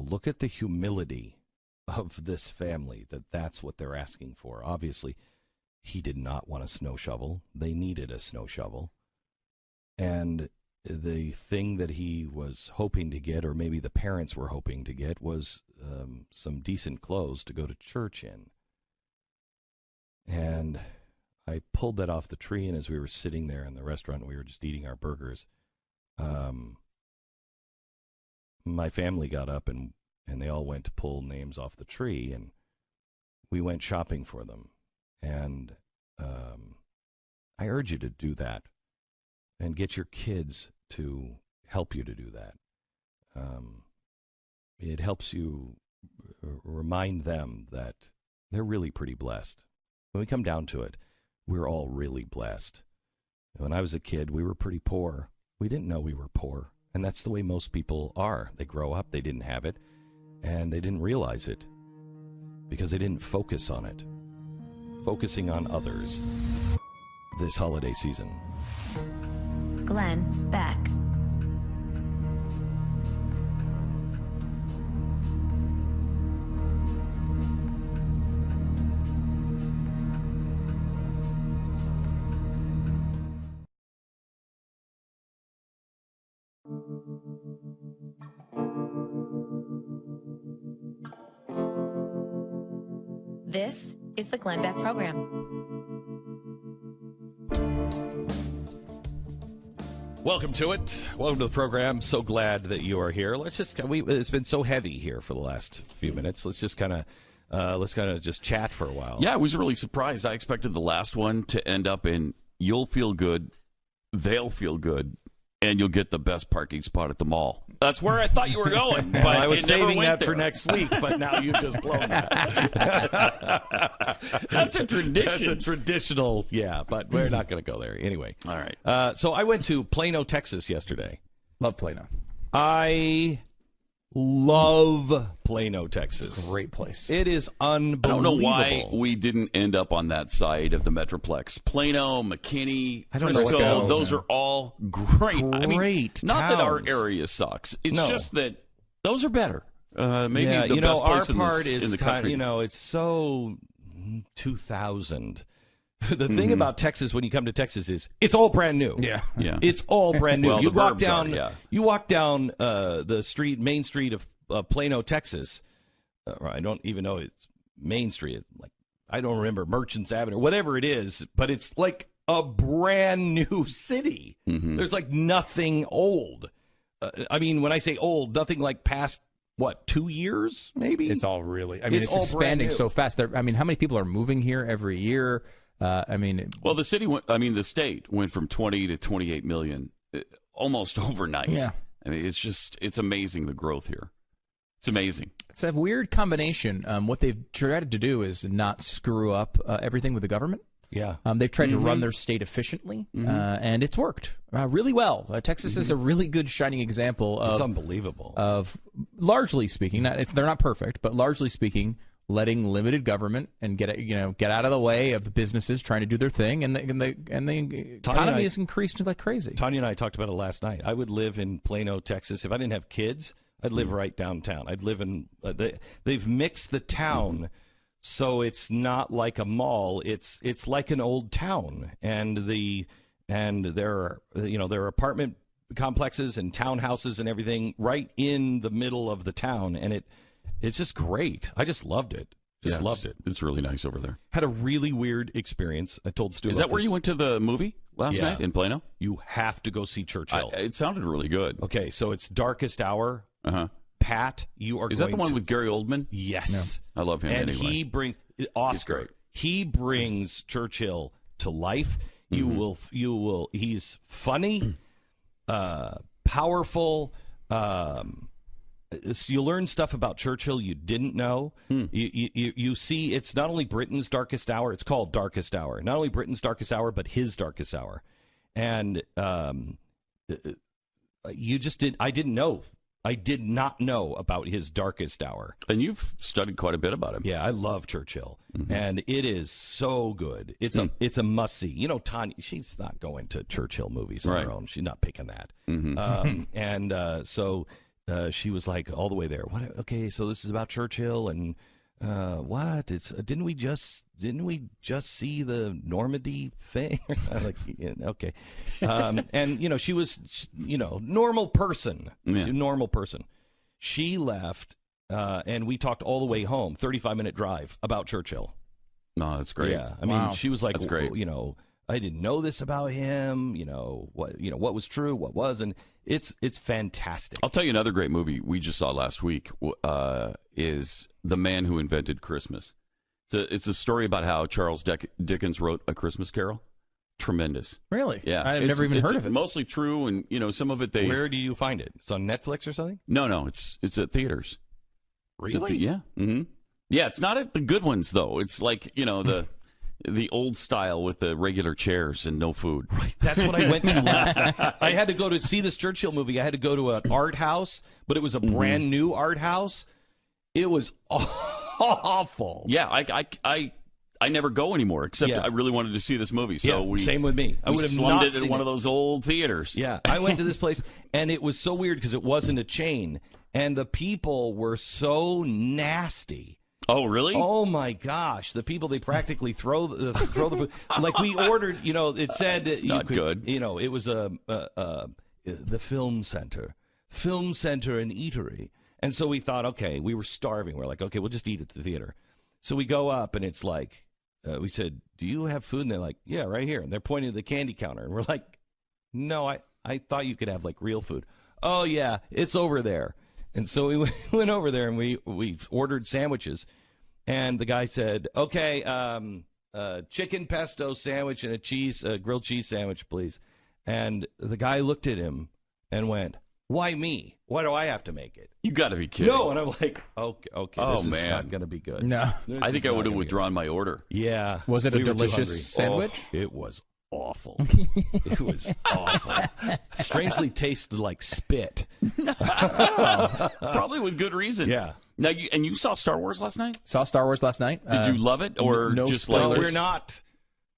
look at the humility of this family, that's what they're asking for. Obviously, he did not want a snow shovel. They needed a snow shovel. And the thing that he was hoping to get, or maybe the parents were hoping to get, was some decent clothes to go to church in. And I pulled that off the tree, and as we were sitting there in the restaurant, we were just eating our burgers, my family got up, and they all went to pull names off the tree, and we went shopping for them. And I urge you to do that and get your kids to help you to do that. It helps you remind them that they're really pretty blessed. When we come down to it, we're all really blessed. When I was a kid, we were pretty poor. We didn't know we were poor. And that's the way most people are. They grow up, they didn't have it, and they didn't realize it because they didn't focus on it. Focusing on others this holiday season. Glenn Beck. This is the Glenn Beck Program. Welcome to it. Welcome to the program. So glad that you are here. It's been so heavy here for the last few minutes. Let's just kind of just chat for a while. Yeah, I was really surprised. I expected the last one to end up in you'll feel good, they'll feel good, and you'll get the best parking spot at the mall. That's where I thought you were going. But I was saving that there. for next week, but now you've just blown that. That's a tradition. That's a traditional, yeah, but we're not going to go there. Anyway. All right. So I went to Plano, Texas yesterday. Love Plano. I love Plano, Texas. Great place. It is unbelievable. I don't know why we didn't end up on that side of the Metroplex. Plano, McKinney, Frisco, those are all great. I mean, not that our area sucks. It's just that those are better. Maybe the best place our part in is the country. It's so 2000. The thing about Texas, when you come to Texas, is it's all brand new. Yeah. It's all brand new. Well, you the walk burbs down, are, you walk down the main street of Plano, Texas. I don't even know it's Main Street. It's like I don't remember Merchants Avenue, whatever it is, but it's like a brand new city. Mm-hmm. There's like nothing old. I mean, when I say old, nothing like past. What, 2 years, maybe? It's all really. I mean, it's all expanding so fast. I mean, how many people are moving here every year? Well, the state went from 20 to 28 million almost overnight. Yeah. I mean, it's amazing the growth here. It's amazing. It's a weird combination. What they've tried to do is not screw up everything with the government. Yeah. They've tried to run their state efficiently, and it's worked really well. Texas is a really good shining example of. It's unbelievable. Of largely speaking, they're not perfect, but largely speaking, letting limited government and get out of the way of the businesses trying to do their thing, and the economy has increased like crazy. Tanya and I talked about it last night. I would live in Plano, Texas, if I didn't have kids. I'd live right downtown. I'd live in. They've mixed the town. So it's not like a mall. It's like an old town, and there are apartment complexes and townhouses and everything right in the middle of the town, and it's just great. I just loved it. Loved it. It's really nice over there. Had a really weird experience. I told Stu. Is that where you went to the movie last night in Plano? You have to go see Churchill. It sounded really good. Okay, so it's Darkest Hour. Pat, you are. Is that the one with Gary Oldman? Yes, I love him. And anyway. he brings Oscar. He's great. He brings Churchill to life. You will. He's funny, powerful. You learn stuff about Churchill you didn't know. You see, it's not only Britain's darkest hour. It's called Darkest Hour. Not only Britain's darkest hour, but his darkest hour. And you just did. I didn't know. I did not know about his darkest hour. And you've studied quite a bit about him. Yeah, I love Churchill, and it is so good. It's a must see. You know, Tanya, she's not going to Churchill movies on her own. She's not picking that. So she was like all the way there. What? Okay, so this is about Churchill, and what? It's didn't we just see the Normandy thing? Like, okay, and she was normal person, normal person. She left, and we talked all the way home, 35-minute drive about Churchill. No, that's great. Yeah, I mean, she was like, that's great. I didn't know this about him. What was true, what wasn't. It's fantastic. I'll tell you another great movie we just saw last week is The Man Who Invented Christmas. It's a story about how Charles Dickens wrote A Christmas Carol. Tremendous. Really? Yeah. I've never even heard of it. Mostly true, and some of it they. Where do you find it? It's on Netflix or something? No, it's at theaters. Really? Yeah. Mm-hmm. Yeah, it's not at the good ones though. It's like the old style with the regular chairs and no food. Right. That's what I went to last night. I had to go to see this Churchill movie. I had to go to an art house, but it was a brand new art house. It was awful. Yeah, I never go anymore, except I really wanted to see this movie. So same with me. I would have slummed not it in one of those old theaters. Yeah, I went to this place, and it was so weird because it wasn't a chain, and the people were so nasty. Oh, really? Oh, my gosh. The people, they practically throw the food. Like we ordered, it said... That's not good. It was the film center and eatery. And so we thought, okay, we were starving. We're like, okay, we'll just eat at the theater. So we go up, and it's like, we said, do you have food? And they're like, yeah, right here. And they're pointing to the candy counter. And we're like, no, I thought you could have like real food. Oh yeah, it's over there. And so we went over there and we ordered sandwiches, and the guy said, "Okay, chicken pesto sandwich and a grilled cheese sandwich, please." And the guy looked at him and went, "Why me? Why do I have to make it?" You got to be kidding. No, and I'm like, okay, this is not going to be good. No. I think I would have withdrawn my order. Yeah. Was it a delicious sandwich? Oh, it was awful. It was awful. Strangely tasted like spit. Probably with good reason. Yeah. Now, you saw Star Wars last night? Saw Star Wars last night. Did you love it, or no just spoilers? like We're not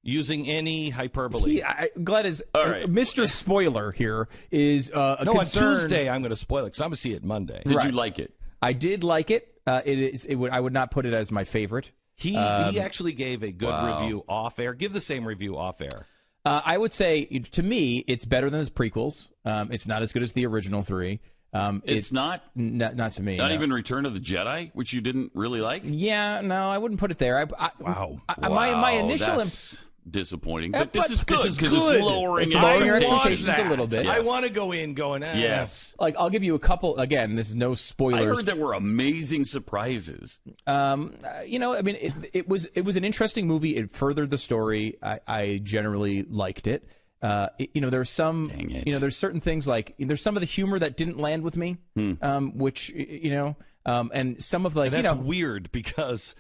using any hyperbole. Glad is All right. Mr. Spoiler here is a no, concern. on Tuesday I'm going to spoil it because I'm going to see it Monday. Did you like it? I did like it. I would not put it as my favorite. He actually gave a good review off air. Give the same review off air. I would say, to me, it's better than his prequels. It's not as good as the original three. It's not to me. Not even Return of the Jedi, which you didn't really like. Yeah, no, I wouldn't put it there. My initial that's disappointing. But this is good this is because good. it's lowering It's lowering your expectations expectations a little bit. I want to go in going, yes. Like, I'll give you a couple. Again, this is no spoilers. I heard there were amazing surprises. It was an interesting movie. It furthered the story. I generally liked it. There's some, there's certain things like there's some of the humor that didn't land with me, which and some of like and that's weird because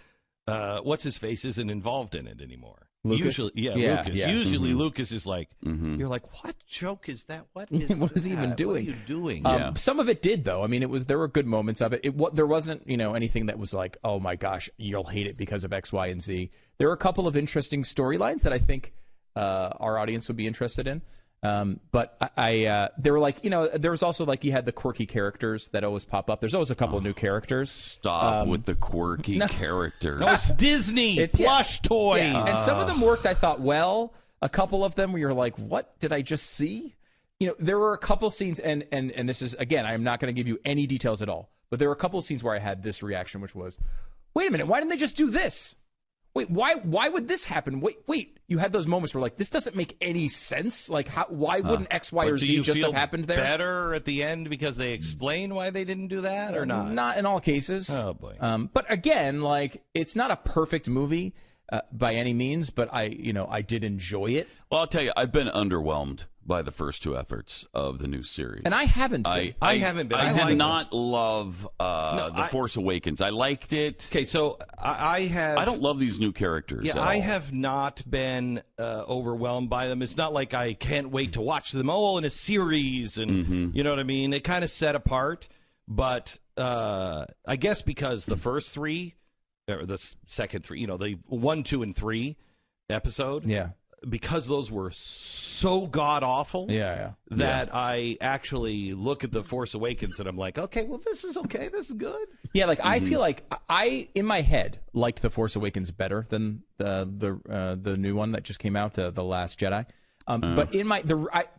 what's his face isn't involved in it anymore. Lucas? Lucas. Yeah. Usually Lucas is like, you're like, what joke is that? What is he even doing? What are you doing? Some of it did though. I mean, there were good moments of it. There wasn't anything that was like, oh my gosh, you'll hate it because of X, Y, and Z. There were a couple of interesting storylines that I think our audience would be interested in. But they were like, there was also like you had the quirky characters that always pop up. There's always a couple of new characters. Stop with the quirky characters. No, it's Disney. It's plush toys. Yeah. And some of them worked, I thought, well. A couple of them where you're like, what did I just see? There were a couple scenes, and this is, again, I'm not going to give you any details at all, but there were a couple of scenes where I had this reaction, which was, wait a minute, why didn't they just do this? Wait, why would this happen? Wait, you had those moments where like this doesn't make any sense. Like why wouldn't X, Y, or Z just have happened there? Better at the end because they explain why they didn't do that or not? Not in all cases. Oh boy. But again, like it's not a perfect movie by any means, but I did enjoy it. Well, I'll tell you, I've been underwhelmed by the first two efforts of the new series. And I haven't been. I haven't been. I did not love The Force Awakens. I liked it. Okay, so I don't love these new characters. Yeah, I have not been overwhelmed by them. It's not like I can't wait to watch them all in a series, and you know what I mean? They kind of set apart, but I guess because the first three, or the second three, the 1, 2, and 3 episode, because those were so god awful, that I actually look at The Force Awakens and I'm like, okay, well, this is okay, this is good. Yeah, like I feel like I in my head liked The Force Awakens better than the new one that just came out, the Last Jedi. But in my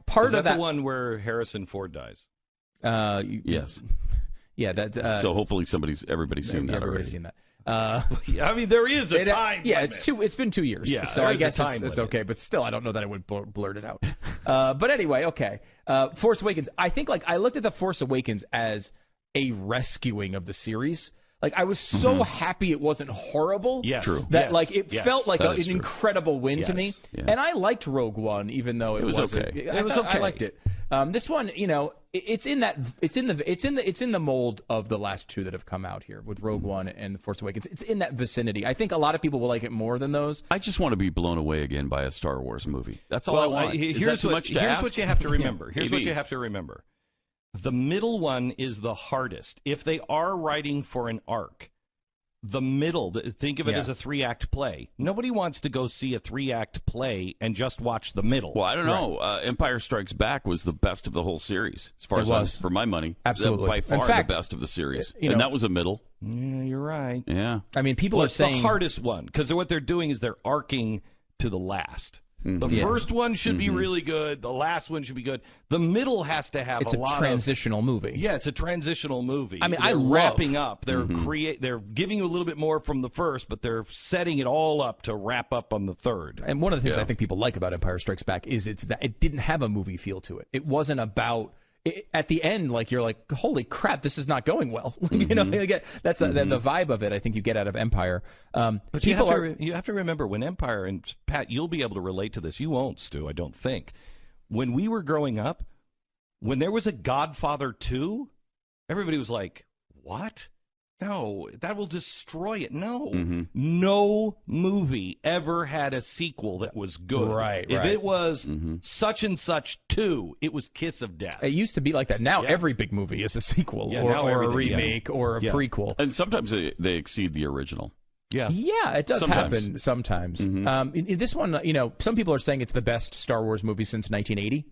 part is of that the one where Harrison Ford dies? Yes. Yeah, that. So hopefully everybody's seen that. Everybody's seen that. I mean, there is a time. Yeah, limit. it's been 2 years. Yeah, so I guess it's okay, but still, I don't know that I would blurt it out. But anyway, okay. Force Awakens. I think like I looked at The Force Awakens as a rescuing of the series. Like I was so happy it wasn't horrible. Yes. True. That like it felt like an true. incredible win to me. Yeah. And I liked Rogue One, even though it wasn't. Okay. It was okay. I liked it. This one, it's in the mold of the last two that have come out here with Rogue One and The Force Awakens. It's in that vicinity. I think a lot of people will like it more than those. I just want to be blown away again by a Star Wars movie. That's all I want. Here's what you have to remember. Here's what Maybe. you have to remember. The middle one is the hardest. If they are writing for an arc, the middle, think of it as a 3-act play. Nobody wants to go see a 3-act play and just watch the middle. Well, I don't know. Empire Strikes Back was the best of the whole series, as far as for my money. Absolutely. By far In fact, the best of the series. And that was a middle. Yeah, you're right. Yeah. I mean, people are saying the hardest one, because what they're doing is they're arcing to the last. The first one should be really good. The last one should be good. The middle has to have it's a transitional movie. Yeah, it's a transitional movie. I mean, they're wrapping up. They're they're giving you a little bit more from the first, but they're setting it all up to wrap up on the third. And one of the things I think people like about Empire Strikes Back is it's that it didn't have a movie feel to it. It wasn't about at the end, like you're like, holy crap, this is not going well. You know, that's the vibe of it. I think you get out of Empire. But you have to remember when Empire, and Pat, you'll be able to relate to this. You won't, Stu, I don't think. When we were growing up, when there was a Godfather 2, everybody was like, "What? No, that will destroy it." No, no movie ever had a sequel that was good. Right. If it was such and such 2, it was Kiss of Death. It used to be like that. Now every big movie is a sequel or a remake or a prequel. And sometimes they exceed the original. Yeah, it does happen sometimes. In this one, you know, some people are saying it's the best Star Wars movie since 1980,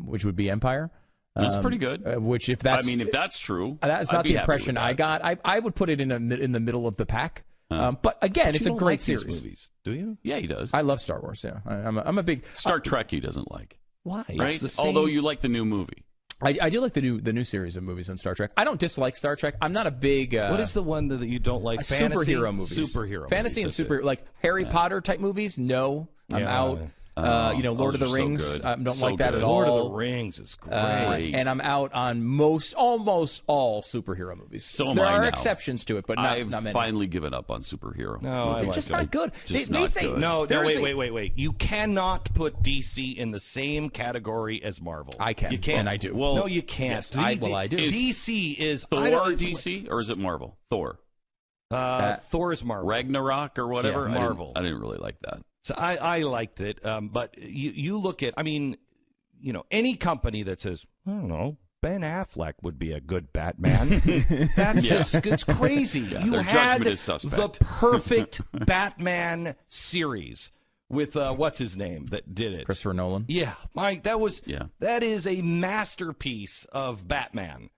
which would be Empire. That's pretty good. Which, if that's, if that's true, that's not the impression I got. I would put it in the middle of the pack. But again, it's a great series. Movies, do you? Yeah, he does. I love Star Wars. Yeah, I'm a big Star Trek. He doesn't like. Why? Right? Although you like the new movie. I do like the new series of movies on Star Trek. I don't dislike Star Trek. I'm not a big. What is the one that you don't like? Fantasy? Superhero movies. Fantasy movies, and super like Harry Potter type movies. No, I'm out. Lord of the Rings, don't like that at all. Lord of the Rings is great. And I'm out on almost all superhero movies. There are exceptions to it, but not many. I've finally given up on superhero. No, it's just not good. Just not good. No, wait. You cannot put DC in the same category as Marvel. I can. You can. And I do. Well, no, you can't. Yes, I do. DC is Thor DC, or is it Marvel? Thor. Thor is Marvel. Ragnarok or whatever? Yeah, Marvel. I didn't really like that. So I liked it, but you look at, I mean, you know, any company that says, I don't know, Ben Affleck would be a good Batman. That's just, it's crazy. You their had judgment is suspect. The perfect Batman series with what's his name that did it? Christopher Nolan. Yeah, Mike, that is a masterpiece of Batman.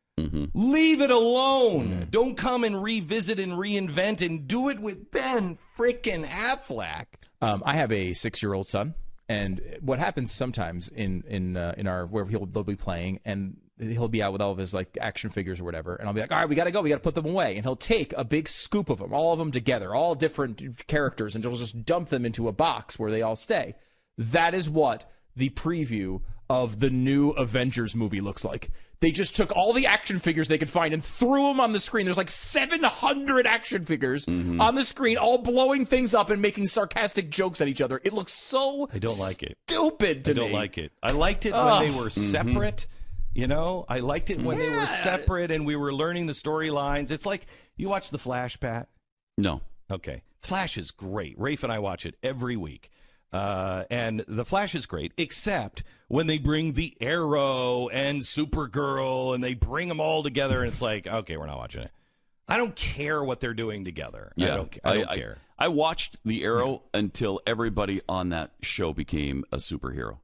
Leave it alone. Don't come and revisit and reinvent and do it with Ben frickin' Affleck. I have a 6-year-old son, and what happens sometimes in our where they'll be playing, and he'll be out with all of his like action figures or whatever, and I'll be like, all right, we got to go, we got to put them away, and he'll take a big scoop of them, all of them together, all different characters, and he'll just dump them into a box where they all stay. That is what the preview of the new Avengers movie looks like. They just took all the action figures they could find and threw them on the screen. There's like 700 action figures on the screen, all blowing things up and making sarcastic jokes at each other. It looks so I don't like it. Stupid to me. I don't like it. I liked it when they were separate. You know, I liked it when they were separate and we were learning the storylines. It's like, you watch The Flash, Pat? No. Okay. Flash is great. Rafe and I watch it every week. And The Flash is great, except when they bring the Arrow and Supergirl and they bring them all together, and it's like, okay, we're not watching it. I don't care what they're doing together. Yeah, I don't care. I watched the Arrow until everybody on that show became a superhero.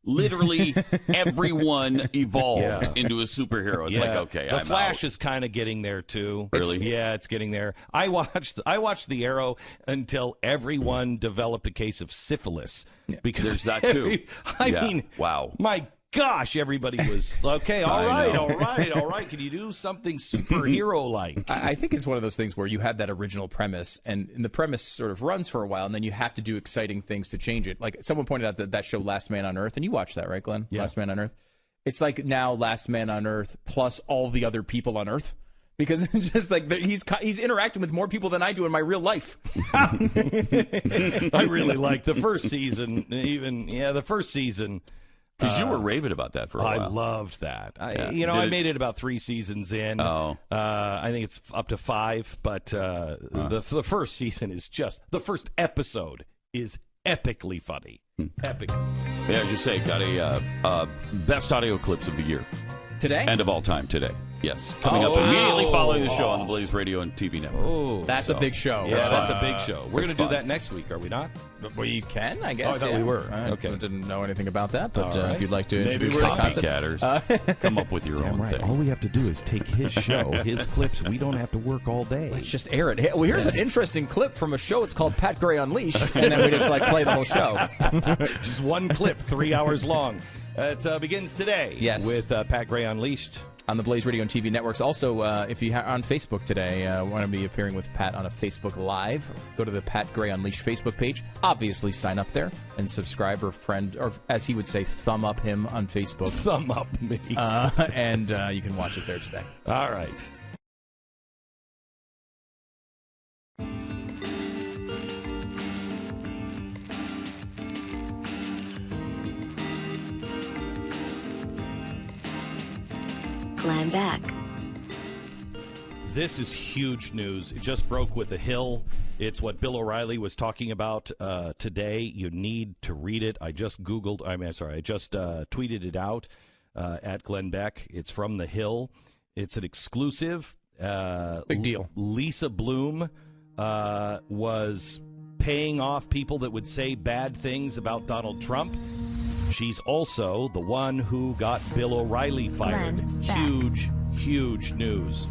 Literally, everyone evolved into a superhero. It's like, okay, The I'm Flash out. is kind of getting there too. Really? It's getting there. I watched The Arrow until everyone developed a case of syphilis. Because there's that too. I mean, wow. My gosh, everybody was okay. All right. Can you do something superhero-like? I think it's one of those things where you have that original premise, and the premise sort of runs for a while, and then you have to do exciting things to change it. Like someone pointed out that show Last Man on Earth, and you watched that, right, Glenn? Yeah. Last Man on Earth. It's like now Last Man on Earth plus all the other people on Earth. Because it's just like he's interacting with more people than I do in my real life. I really liked the first season. The first season. Because you were raving about that for a while. I loved that. I made it about 3 seasons in. Oh. I think it's up to 5, but the first season is just, the first episode is epically funny. Epic. Yeah, just say, got a best audio clips of the year. Today? And of all time today. Yes, coming up immediately following the show on the Blaze Radio and TV network. Oh, that's a big show. Yeah, that's a big show. We're going to do that next week, are we not? We can, I guess. I thought we were. Okay. I didn't know anything about that, but right. if you'd like to introduce the concept. Come up with your own right. thing. All we have to do is take his show, his clips. We don't have to work all day. Let's just air it. Hey, well, here's an interesting clip from a show. It's called Pat Gray Unleashed, and then we just play the whole show. Just one clip, 3 hours long. It begins today. Yes. With Pat Gray Unleashed. On the Blaze Radio and TV networks. Also, if you are on Facebook today, want to be appearing with Pat on a Facebook Live, go to the Pat Gray Unleashed Facebook page. Obviously, sign up there and subscribe or friend, or as he would say, thumb up him on Facebook. Thumb up me. And you can watch it there today. All right. Glenn Beck. This is huge news. It just broke with The Hill. It's what Bill O'Reilly was talking about today. You need to read it. I just tweeted it out at Glenn Beck. It's from The Hill. It's an exclusive. Big deal. Lisa Bloom was paying off people that would say bad things about Donald Trump. She's also the one who got Bill O'Reilly fired. Huge news.